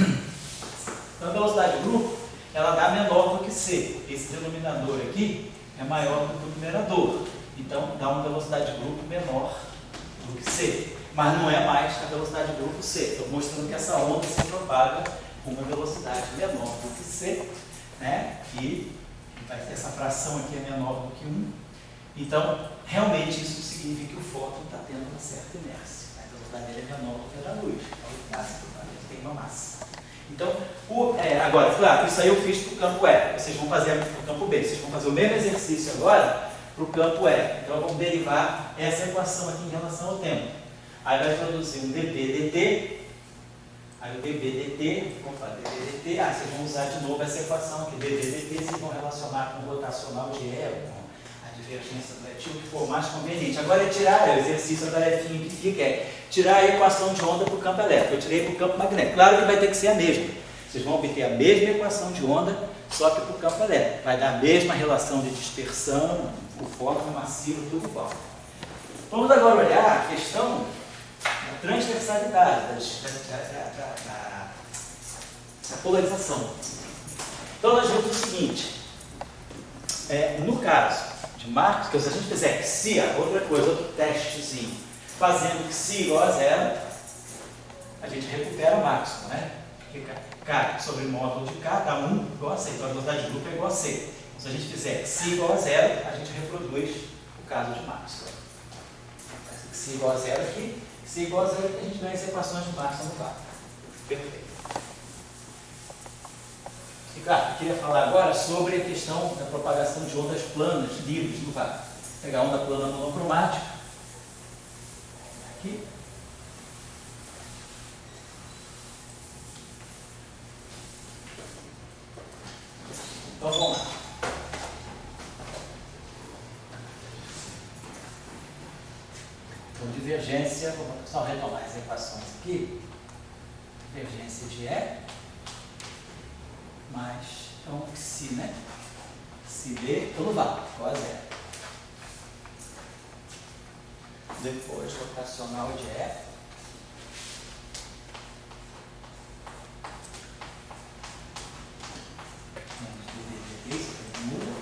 Speaker 1: a velocidade de grupo, ela dá menor do que C. Esse denominador aqui é maior do que o numerador. Então, dá uma velocidade de grupo menor do que C. mas não é mais a velocidade do grupo C. Estou mostrando que essa onda se propaga com uma velocidade menor do que C, né? E vai ter essa fração aqui é menor do que 1. Então, realmente isso significa que o fóton está tendo uma certa inércia. A velocidade dele é menor do que a da luz. Então, ele tem uma massa. Então, agora, claro, isso aí eu fiz para o campo E. Vocês vão fazer para o campo B. Vocês vão fazer o mesmo exercício agora para o campo E. Então, vamos derivar essa equação aqui em relação ao tempo. Aí vai produzir um dB dt. Aí o dB dt, vocês vão usar de novo essa equação aqui. dB dt, vocês vão relacionar com o rotacional de E, com a divergência do ativo, que for mais conveniente. Agora é tirar o exercício da tarefinha que fica, é tirar a equação de onda para o campo elétrico. Eu tirei para o campo magnético. Claro que vai ter que ser a mesma. Vocês vão obter a mesma equação de onda, só que para o campo elétrico. Vai dar a mesma relação de dispersão, o fóton, o massivo, tudo igual. Vamos agora olhar a questão da transversalidade, da polarização. Então nós vemos o seguinte, no caso de Marx, que se a gente fizer psi, outra coisa, outro testezinho, fazendo psi igual a zero, a gente recupera o máximo, né? Porque K sobre módulo de K dá 1 igual a C, então a velocidade de grupo é igual a C. Então, se a gente fizer psi igual a zero, a gente reproduz o caso de Maxwell. Psi igual a zero aqui, psi igual a zero, a gente ganha as equações de Maxwell no vácuo. Perfeito. E claro, eu queria falar agora sobre a questão da propagação de ondas planas livres no vácuo. Vou pegar a onda plana monocromática. Aqui. Então vamos lá. Então, divergência, vou só retomar as equações aqui. Divergência de E mais, então, psi, né? Psi D pelo vácuo, igual a zero. Depois, rotacional de E. Menos dB, isso aqui muda.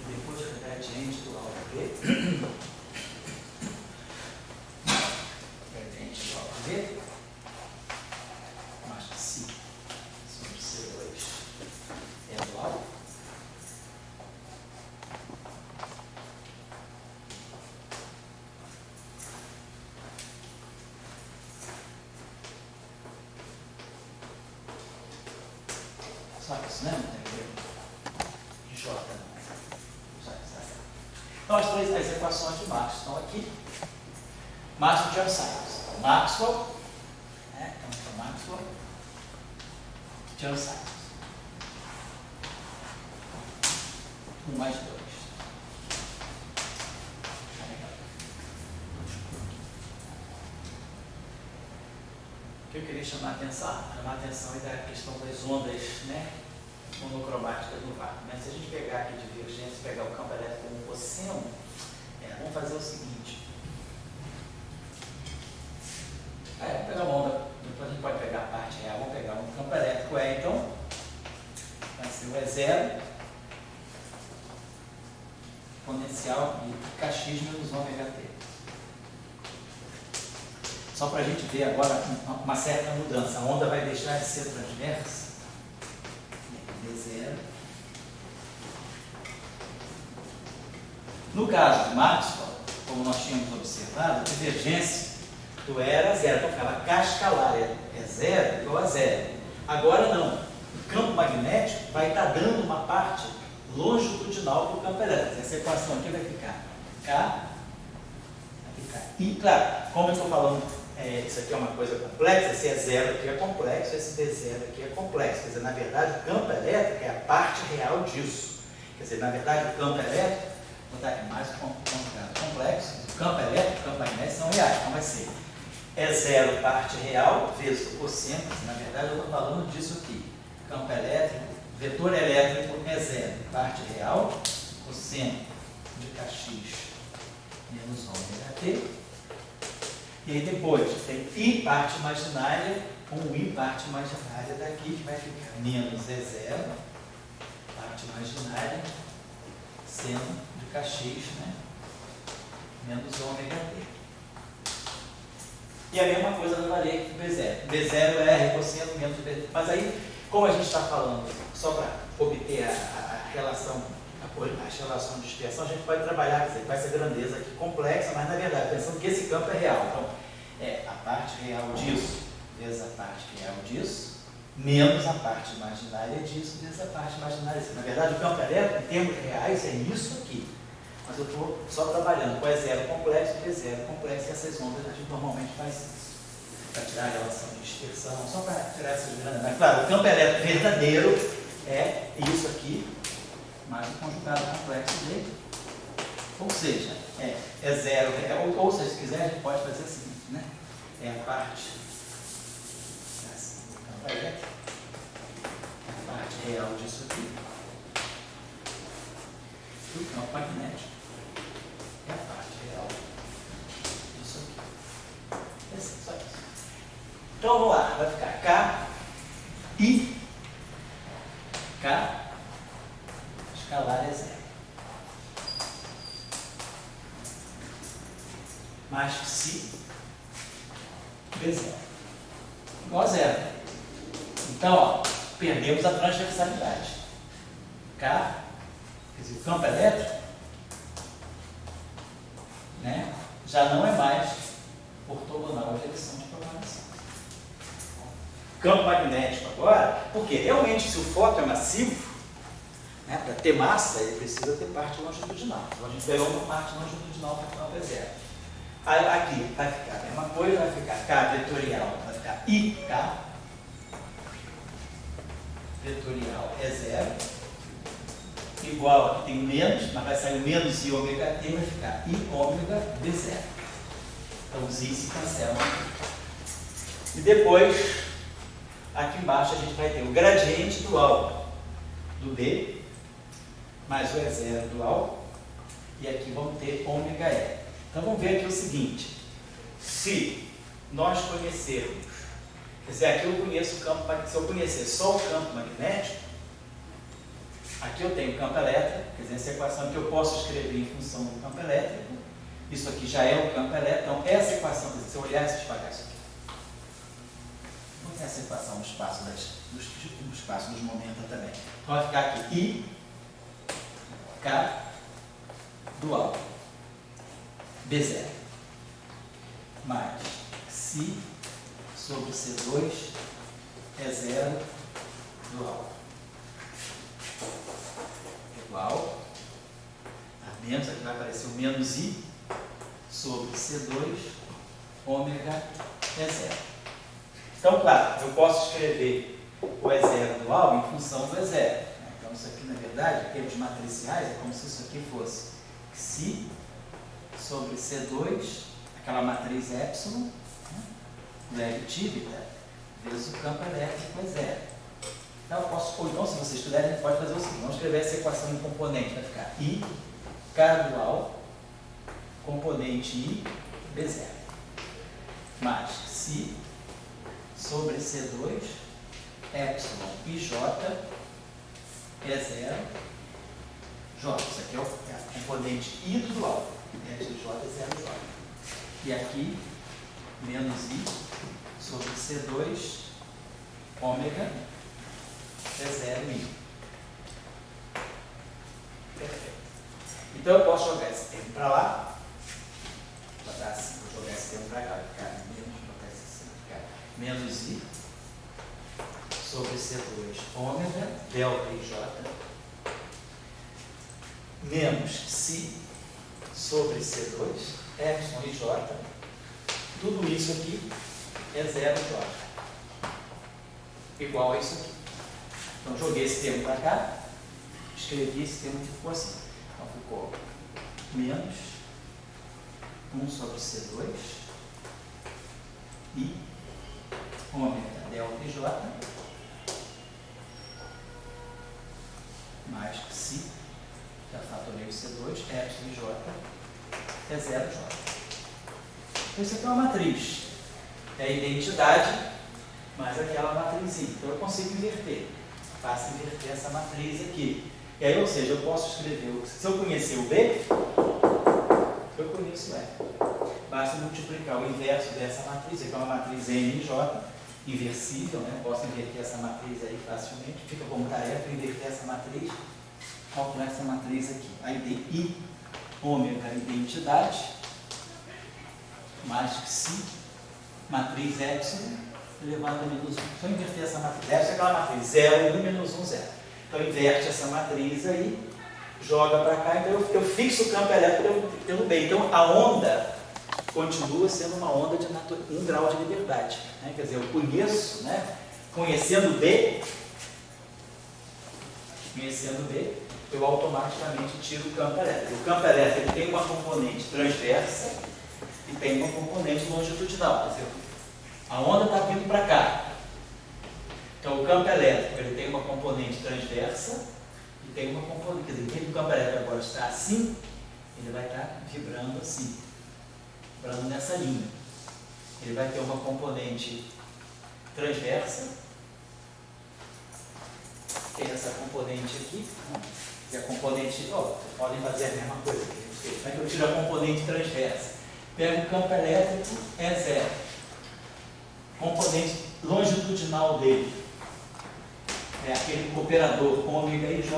Speaker 1: E depois, o gradiente do alfa V. Gradiente do alfa V. Mais psi sobre C2 é igual. Só isso, né? Não tem que ter J, não. Só isso, tá certo. Então, as equações de Maxwell estão aqui. Maxwell de Chern-Simons. Maxwell, né? Então, Maxwell, Chern-Simons. 1 mais 2. O que eu queria chamar a atenção é da questão das ondas, né, monocromáticas no vácuo. Mas se a gente pegar aqui divergência, pegar o campo elétrico como cosseno, vamos fazer o seguinte. Vamos pegar uma onda, depois a gente pode pegar a parte real, vamos pegar um campo elétrico então, vai ser o E0, potencial e kx menos ômega t. Só para a gente ver agora uma certa mudança. A onda vai deixar de ser transversa. D0. No caso de Maxwell, como nós tínhamos observado, a divergência do E era zero. Então ficava K escalar é zero igual a zero. Agora não. O campo magnético vai estar dando uma parte longitudinal para o campo elétrico. Essa equação aqui vai ficar K. E, claro, como eu estou falando, isso aqui é uma coisa complexa, esse E0 aqui é complexo, esse D0 aqui é complexo. Quer dizer, na verdade, o campo elétrico é a parte real disso. Quer dizer, na verdade, o campo elétrico, vou botar aqui mais complicado, complexo, o campo elétrico e o campo magnético são reais. Então vai ser E0 parte real vezes o cosseno. Na verdade, eu estou falando disso aqui. Campo elétrico, vetor elétrico E0 parte real, cosseno de kx menos ômega t. E aí depois tem I parte imaginária com I parte imaginária daqui, que vai ficar menos E0, parte imaginária, seno de kx, né? menos ômega D. E a mesma coisa vai valer aqui para B0. B0 é R cosseno menos B0. Mas aí, como a gente está falando, só para obter a relação, as relações de dispersão, a gente pode trabalhar, quer dizer, com essa grandeza aqui complexa, mas na verdade, pensando que esse campo é real. Então, é a parte real disso, vezes a parte real disso, menos a parte imaginária disso, vezes a parte imaginária disso. Na verdade, o campo elétrico, em termos reais, é isso aqui. Mas eu estou só trabalhando com E0 complexo e B0 complexo, e essas ondas a gente normalmente faz isso, para tirar a relação de dispersão, só para tirar essas grandes. Mas, claro, o campo elétrico verdadeiro é isso aqui, mais o conjugado complexo dele. Ou seja, é zero, ou seja, se quiser, a gente pode fazer o seguinte, né? É a parte do campo elétrico, a parte real disso aqui, do campo magnético. É a parte real disso aqui. É assim, só isso. Então vamos lá, vai ficar K, I, K, escalar é zero. Mais psi, B0. Igual a zero. Então, ó, perdemos a transversalidade. K, quer dizer, o campo elétrico, né, já não é mais ortogonal à direção de propagação. Campo magnético agora, porque realmente se o fóton é massivo, né, para ter massa, ele precisa ter parte longitudinal. Então a gente pegou uma parte longitudinal para o campo é zero. Aí aqui vai ficar a mesma coisa, vai ficar K vetorial, vai ficar IK, vetorial é zero, igual, aqui tem menos, mas vai sair menos I ômega T, vai ficar I ômega B0. Então os I se cancelam. E depois, aqui embaixo a gente vai ter o gradiente dual do B, mais o E0 dual, e aqui vamos ter ômega E. Então vamos ver aqui o seguinte, se nós conhecermos, quer dizer, aqui eu conheço o campo, se eu conhecer só o campo magnético, aqui eu tenho o campo elétrico, quer dizer, essa equação que eu posso escrever em função do campo elétrico, isso aqui já é o campo elétrico, então essa equação, quer dizer, se eu olhar esse espaço aqui, vamos ter essa equação no espaço, no espaço dos momentos também. Então vai ficar aqui I, K, dual, B0, mais Psi sobre C2 é zero dual. Igual a menos, aqui vai aparecer o menos I sobre C2 ômega é zero. Então, claro, eu posso escrever o E0 dual em função do E0. Então, isso aqui, na verdade, em termos matriciais, é como se isso aqui fosse Psi sobre C2, aquela matriz epsilon, né, típica, vezes o campo elétrico é zero. Então, eu posso, ou então, se vocês quiserem, a gente pode fazer o seguinte, vamos escrever essa equação em componente, vai ficar I, K dual, componente I, B0, mais Psi sobre C2, epsilon e J é zero, J, isso aqui é a componente I do dual, J é zero J. E aqui, menos I sobre C2, ômega é zero I. Perfeito. Então eu posso jogar esse termo para lá, vou botar assim, vou jogar esse termo para cá, vai ficar menos, vou botar esse assim, vai ficar menos I sobre C2 ômega, delta IJ, menos Psi sobre C2, epsilon IJ, tudo isso aqui é zero J, igual a isso aqui. Então joguei esse termo para cá, escrevi esse termo que ficou assim. Então ficou menos 1 sobre C2 e ômega delta IJ mais Psi, já fatorei o C2, epsilon IJ é zero J. Então isso aqui é uma matriz, é a identidade mais aquela matrizinha. Então eu consigo inverter, faço inverter essa matriz aqui. E aí, ou seja, eu posso escrever, se eu conhecer o B, Eu conheço ela. Basta multiplicar o inverso dessa matriz, que é uma matriz NJ, inversível, né? Posso inverter essa matriz aí facilmente. Fica como tarefa inverter essa matriz, calcular essa matriz aqui. Aí tem I, ômega, identidade, mais que si, matriz epsilon, elevado a menos 1. Se eu inverter essa matriz, epsilon é aquela matriz 0, 1, menos 1, 0. Então inverte essa matriz aí, joga para cá, então eu fixo o campo elétrico pelo B. Então a onda continua sendo uma onda de 1 grau de liberdade. Né? Quer dizer, eu conheço, né? Conhecendo B, eu automaticamente tiro o campo elétrico. O campo elétrico tem uma componente transversa e tem uma componente longitudinal. Quer dizer, a onda está vindo para cá. Então o campo elétrico ele tem uma componente transversa e tem uma componente, quer dizer, o campo elétrico agora está assim, ele vai estar vibrando assim, vibrando nessa linha. Ele vai ter uma componente transversa, tem essa componente aqui, né? E a componente, podem fazer a mesma coisa aqui. Como é que eu tiro a componente transversa? Pego o campo elétrico, é 0. Componente longitudinal dele é aquele operador ômega e J,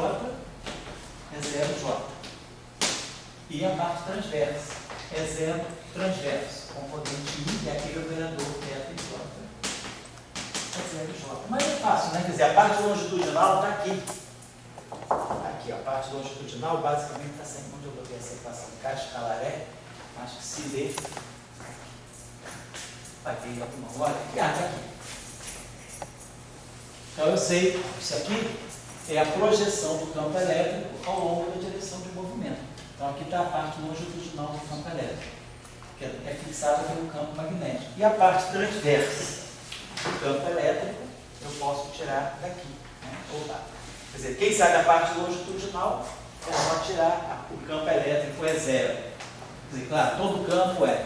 Speaker 1: é 0J. E a parte transversa é 0 transverso. Componente I é aquele operador θ e J, é 0J. Mas é fácil, né? Quer dizer, a parte longitudinal está aqui. Aqui, a parte longitudinal basicamente está sempre onde eu botei essa equação. K escalar é, acho que se vê, vai ter alguma hora, está aqui. Então eu sei, isso aqui é a projeção do campo elétrico ao longo da direção de movimento. Então aqui está a parte longitudinal do campo elétrico, que é fixada pelo campo magnético. E a parte transversa do campo elétrico eu posso tirar daqui, né? Ou lá. Quer dizer, quem sai da parte longitudinal é só tirar o campo elétrico é 0. Quer dizer, claro, todo campo é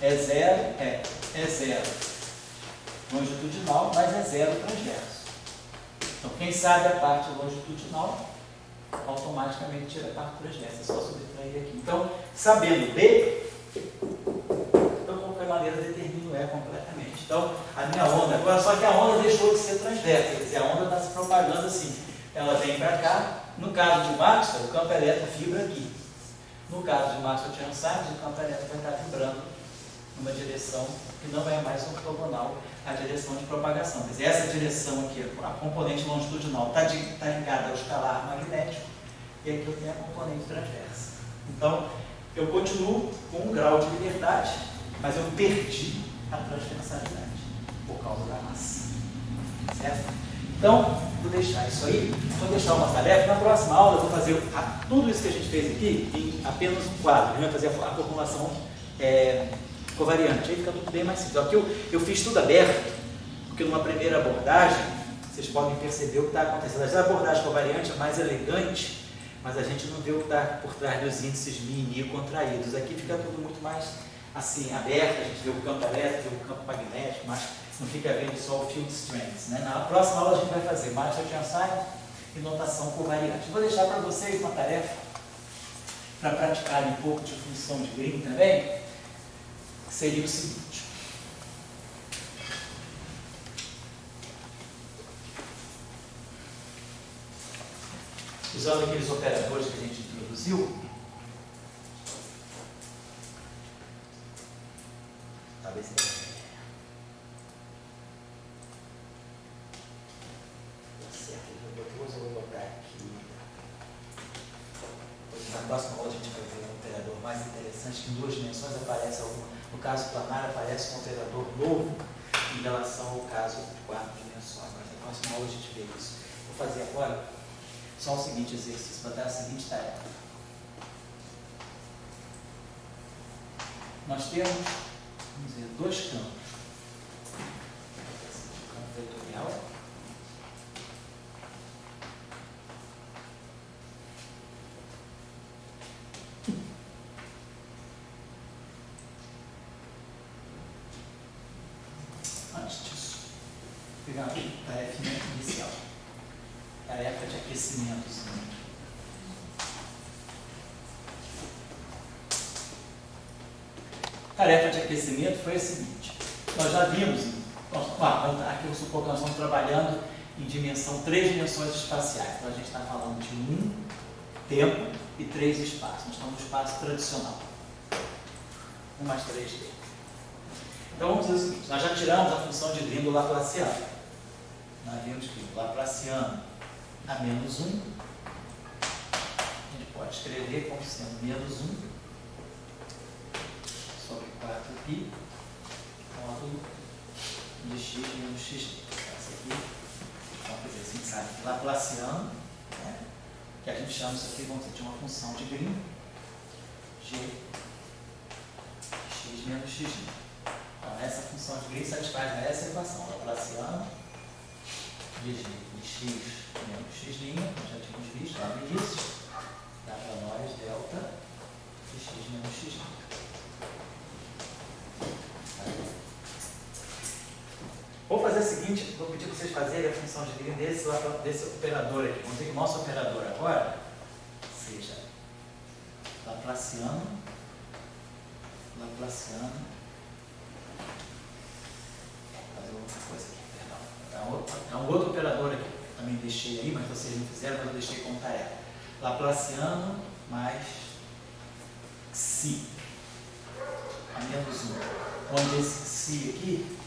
Speaker 1: 0, é 0 longitudinal, mas é 0 transverso. Então, quem sabe a parte longitudinal, automaticamente tira a parte transversa, é só subtrair aqui. Então, sabendo B, eu, de qualquer maneira, determino E completamente. Então, a minha onda, agora, só que a onda deixou de ser transversa, quer dizer, a onda está se propagando assim. Ela vem para cá. No caso de Maxwell, o campo elétrico vibra aqui. No caso de Maxwell-Chern-Simons, o campo elétrico vai estar vibrando numa direção que não é mais ortogonal à direção de propagação. Quer dizer, essa direção aqui, a componente longitudinal, está ligada ao escalar magnético, e aqui eu tenho a componente transversa. Então, eu continuo com 1 grau de liberdade, mas eu perdi a transversalidade por causa da massa. Certo? Então, vou deixar isso aí, vou deixar uma tarefa. Na próxima aula eu vou fazer tudo isso que a gente fez aqui em apenas um quadro. A gente vai fazer a formulação covariante. Aí fica tudo bem mais simples. Aqui eu fiz tudo aberto, porque numa primeira abordagem, vocês podem perceber o que está acontecendo. A abordagem covariante é mais elegante, mas a gente não vê o que está por trás dos índices μ e contraídos. Aqui fica tudo muito mais assim, aberto, a gente vê o campo elétrico, o campo magnético, mas não fica vendo só o field strength. Né? Na próxima aula a gente vai fazer Maxwell-Chern-Simons e notação covariante. Vou deixar para vocês uma tarefa para praticarem um pouco de função de Green também, que seria o seguinte. Usando aqueles operadores que a gente introduziu, talvez eu vou botar aqui. Na próxima aula a gente vai ver um operador mais interessante, que em 2 dimensões aparece no caso planar aparece um operador novo em relação ao caso de 4 dimensões. Mas na próxima aula a gente vê isso. Vou fazer agora só o seguinte exercício, vou dar a seguinte tarefa. Nós temos, vamos dizer, 2 campos. O campo vetorial antes disso, vou pegar aqui a tarefa inicial. Tarefa de aquecimento. tarefa de aquecimento foi a seguinte. Nós já vimos, aqui eu supor que nós estamos trabalhando em três dimensões espaciais. Então a gente está falando de tempo e 3 espaços. Nós estamos no espaço tradicional. 1 mais 3D. Então vamos dizer o seguinte, nós já tiramos a função de Green do Laplaciano. Nós vimos que o Laplaciano a menos 1, a gente pode escrever como sendo menos 1 sobre 4π módulo de x menos x. Essa aqui, então, quer dizer, assim, sabe, Laplaciano, né, que a gente chama isso aqui, vamos dizer, de uma função de Green, g x menos x. Então, essa função de Green satisfaz essa equação, Laplaciano de g de x menos x', nós já tínhamos visto lá no início, dá para nós delta de x menos x'. Vou fazer o seguinte, vou pedir para vocês fazerem a função de Green desse operador aqui. Vamos dizer que o nosso operador agora seja Laplaciano, vou fazer outra coisa aqui, perdão. É um outro operador aqui, eu também deixei aí, mas vocês não fizeram, mas eu deixei como tarefa. Laplaciano mais psi, a menos 1. Onde esse psi aqui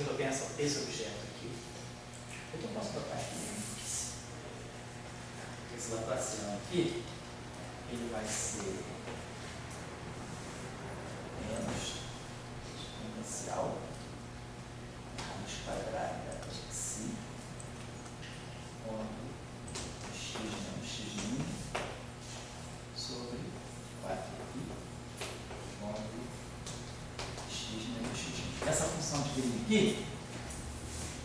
Speaker 1: eu penso esse objeto aqui. Eu posso botar aqui esse Laplaciano aqui, ele vai ser menos exponencial raiz quadrada de psi onde x menos x' sobre 4π onde x menos x'. Essa função de Green aqui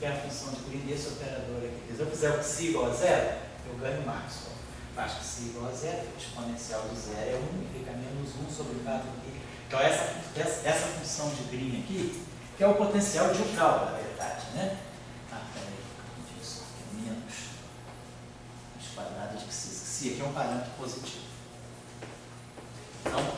Speaker 1: é a função de Green desse operador aqui. Se eu fizer o psi igual a 0, eu ganho Maxwell. Faço psi igual a 0, o exponencial de 0 é 1 e fica menos 1 sobre 4π. Então essa função de Green aqui, que é o potencial de Yukawa, na verdade, né? Peraí, como disso? É menos x quadrado de psi. Psi aqui é um parâmetro positivo. Então,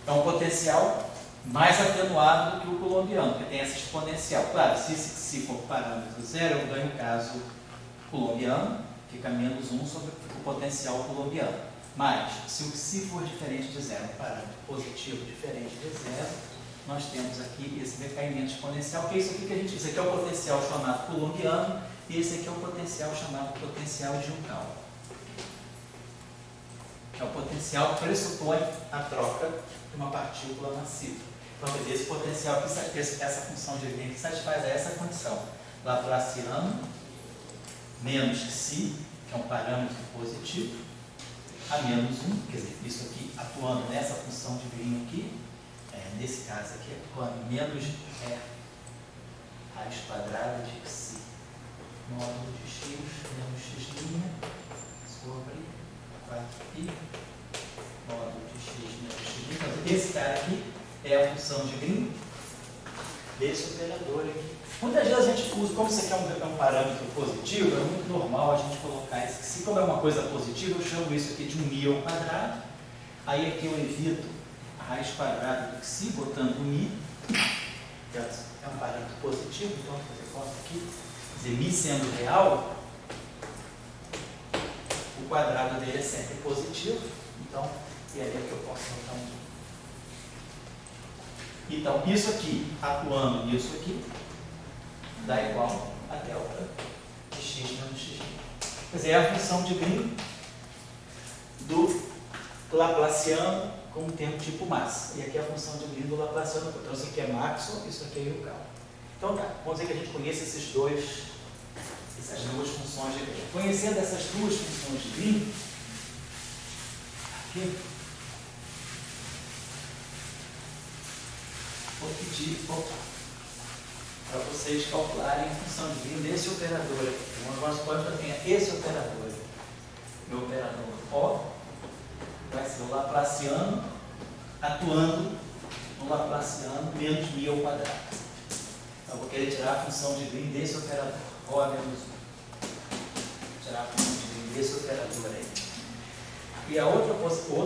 Speaker 1: é um potencial mais atenuado do que o coulombiano, porque tem essa exponencial. Claro, se esse psi for parâmetro 0, eu ganho o caso coulombiano, fica menos 1 sobre o potencial coulombiano. Mas, se o psi for diferente de 0, um parâmetro positivo diferente de 0, nós temos aqui esse decaimento exponencial, que é isso aqui que a gente diz. Esse aqui é o potencial chamado coulombiano e esse aqui é o potencial chamado potencial de Yukawa. Que é o potencial que pressupõe a troca de uma partícula massiva. Então, quer dizer, esse potencial, essa função de Green que satisfaz essa condição. Laplaciano menos psi, que é um parâmetro positivo, a menos 1, quer dizer, isso aqui atuando nessa função de Green aqui, nesse caso aqui, atuando menos raiz quadrada de psi módulo de x menos x' sobre 4π módulo de x menos x'. Então, esse cara aqui é a função de Green desse operador aqui. Muitas vezes a gente usa, como isso aqui é um parâmetro positivo, é muito normal a gente colocar isso. Se como é uma coisa positiva, eu chamo isso aqui de um i ao quadrado. Aí aqui eu evito a raiz quadrada do xi, botando mi, que é um parâmetro positivo, então vou fazer conta aqui. Quer dizer, mi sendo real, o quadrado dele é sempre positivo, então, e aí é que eu posso botar um. Então, isso aqui, atuando nisso aqui, dá igual a delta de x menos x. Quer dizer, é a função de Green do Laplaciano com um termo tipo massa. E aqui é a função de Green do Laplaciano. Então, isso aqui é Maxwell, isso aqui é Yukawa. Então, tá, vamos dizer que a gente conheça essas duas funções de Green. Conhecendo essas duas funções de Green, aqui, vou pedir para vocês calcularem a função de Green desse operador aqui. Então, nós suponhamos que eu tenha esse operador aqui. Meu operador O vai ser o Laplaciano atuando no Laplaciano menos mi ao quadrado. Então, eu vou querer tirar a função de Green desse operador. O menos 1. Tirar a função de Green desse operador aí. E o outro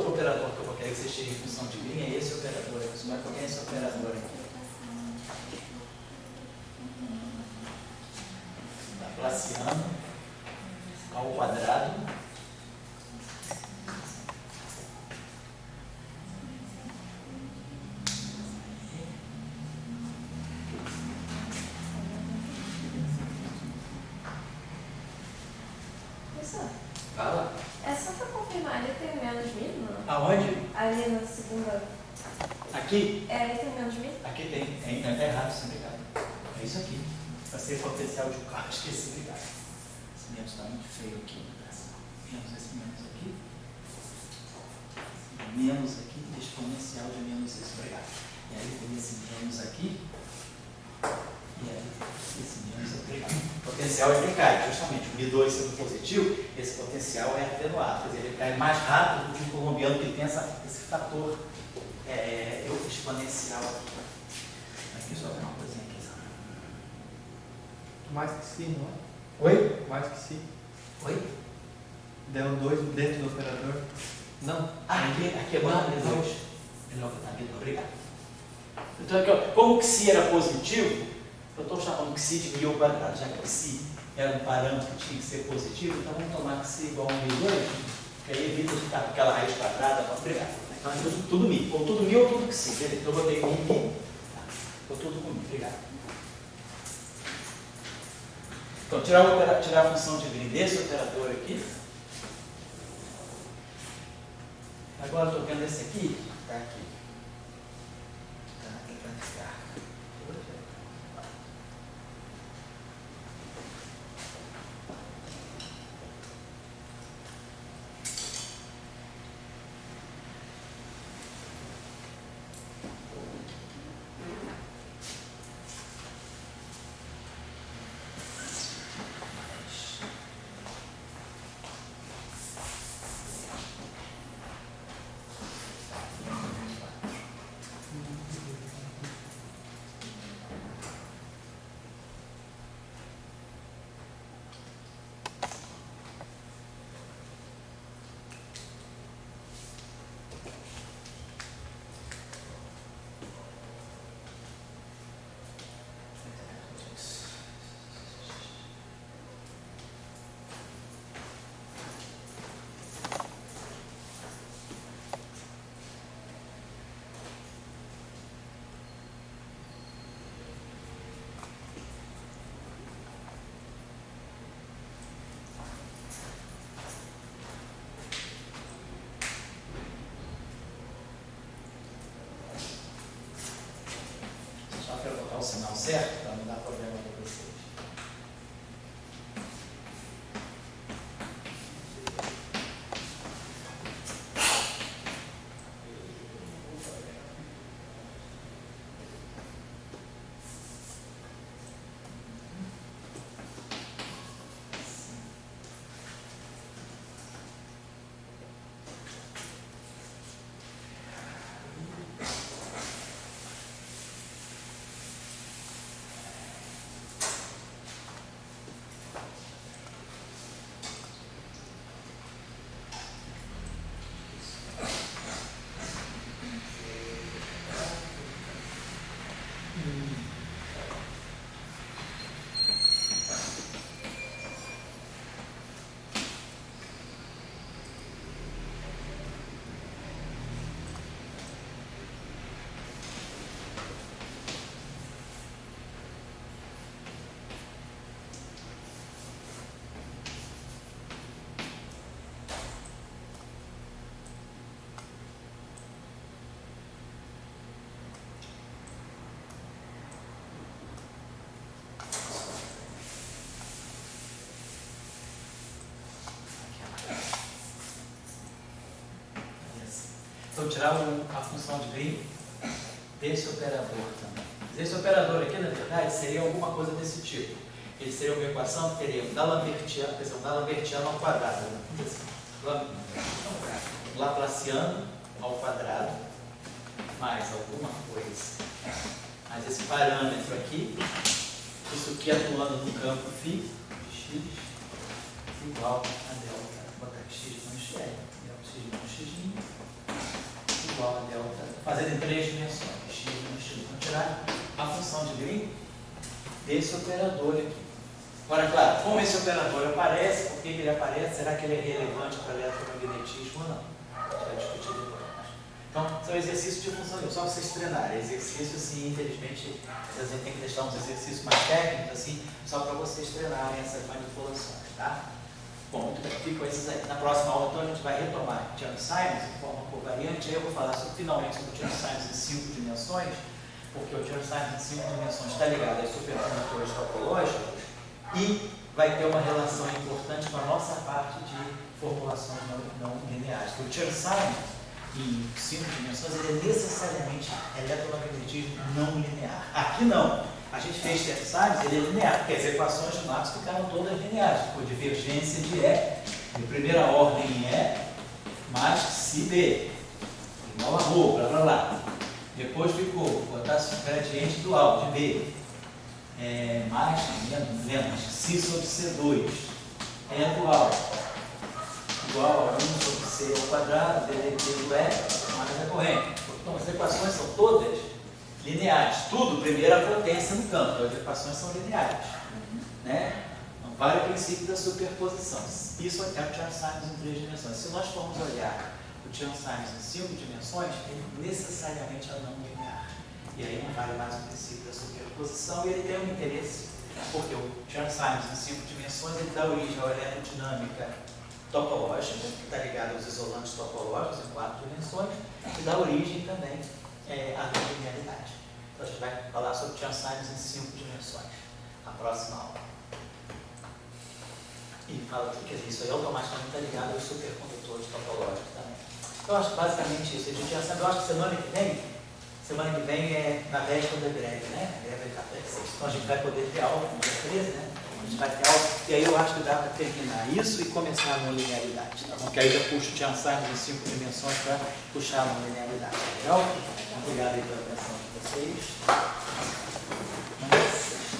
Speaker 1: operador que eu vou querer que vocês tirem em função de Green é esse operador aqui. Como é que é esse operador aqui? Laplaciano ao quadrado
Speaker 4: Professor,
Speaker 1: fala
Speaker 4: é só para confirmar, ele tem menos mil, não?
Speaker 1: aonde?
Speaker 4: Ali na segunda.
Speaker 1: Aqui?
Speaker 4: Ele tem menos mil?
Speaker 1: Aqui tem, tá errado, sim, obrigado. É isso aqui. Vai ser potencial de um carro, esqueci, obrigado. Esse menos está muito feio aqui. Menos esse menos aqui. Menos aqui, exponencial de menos esse, obrigado. E aí tem esse menos aqui. E aí esse menos é obrigado. O potencial é decai, justamente. O Mi2 sendo positivo, esse potencial é atenuado. Quer dizer, ele cai mais rápido do que o colombiano, que tem esse fator exponencial aqui. Aqui só tem uma coisinha aqui.
Speaker 2: Mais que si, não é?
Speaker 1: Oi?
Speaker 2: Mais que si.
Speaker 1: Oi?
Speaker 2: Deu 2 dentro do operador.
Speaker 1: Não. Aqui é bom, Deus. Obrigado. Então, aqui, ó, como que si era positivo, eu estou chamando que si de mi ao quadrado, já que si era um parâmetro que tinha que ser positivo, então vamos tomar que si igual a mi2, que aí evita de ficar com aquela raiz quadrada para obrigado. Então, é tudo mi. Ou tudo mi ou tudo que si. Beleza? Então, eu botei mi. Ou tudo com mi. Obrigado. Então, tirar a função de Green desse operador aqui. Agora, estou vendo esse aqui. Está aqui. Está tentando ficar. Só quero botar o sinal certo para não dar problema para vocês. for tirar a função de Green desse operador também. Esse operador aqui, na verdade, seria alguma coisa desse tipo. Ele seria uma equação que teria um D'Alembertiano ao quadrado. Laplaciano ao quadrado, mais alguma coisa. Mas esse parâmetro aqui, isso aqui atuando no campo φ, x, igual a delta, vou botar x com x, x com x, igual a delta, fazendo em 3 dimensões, x com x. Vamos tirar a função de Green desse operador aqui. Agora, claro, como esse operador aparece, por que ele aparece? Será que ele é relevante para o eletromagnetismo ou não? A gente vai discutir depois. Então, são exercícios de função, só para vocês treinarem. Exercícios, assim, infelizmente, às vezes tem que deixar uns exercícios mais técnicos, assim, só para vocês treinarem essas manipulações, tá? Bom, muito bem, ficam esses aí. Na próxima aula, então, a gente vai retomar Chern-Simons em forma covariante. Aí eu vou falar finalmente sobre o Chern-Simons em 5 dimensões, porque o Chern-Simons em 5 dimensões está ligado às supercondutores topológicos e vai ter uma relação importante com a nossa parte de formulações não lineares. O Chern-Simons em 5 dimensões, ele é necessariamente eletromagnetismo não linear. Aqui não. A gente fez Chern-Simons, ele é linear, porque as equações de Maxwell ficaram todas lineares. Ficou divergência de E, de primeira ordem em E, mais CB, igual a ρ, blá blá blá. Depois ficou, botar o gradiente dual de B, mais, não lembro, C sobre C2, é dual. Igual a 1 sobre C ao quadrado, ddt do E, mais a corrente. Então, as equações são todas lineares. Tudo, primeira potência no campo. Então, as equações são lineares. Né? Não vale o princípio da superposição. Isso é o Chern-Simons em 3 dimensões. Se nós formos olhar o Chern-Simons em 5 dimensões, ele necessariamente é não linear. E aí não vale mais o princípio da superposição. E ele tem um interesse, porque o Chern-Simons em 5 dimensões, ele dá origem à aerodinâmica topológica, que está ligada aos isolantes topológicos em 4 dimensões, e dá origem também à não linearidade. Então a gente vai falar sobre Chern-Simons em 5 dimensões, na próxima aula. E fala que, quer dizer, isso aí automaticamente está ligado aos supercondutores topológicos também. Então eu acho basicamente isso. Eu acho que semana que vem é na véspera da greve, né? A greve está presente. Então a gente vai poder ter aula no dia 13, né? A gente vai ter aula, e aí eu acho que dá para terminar isso e começar a não linearidade, tá bom? Que aí eu já puxo o Chern-Simons em 5 dimensões para puxar a não linearidade, tá legal? Obrigado aí pela atenção de vocês.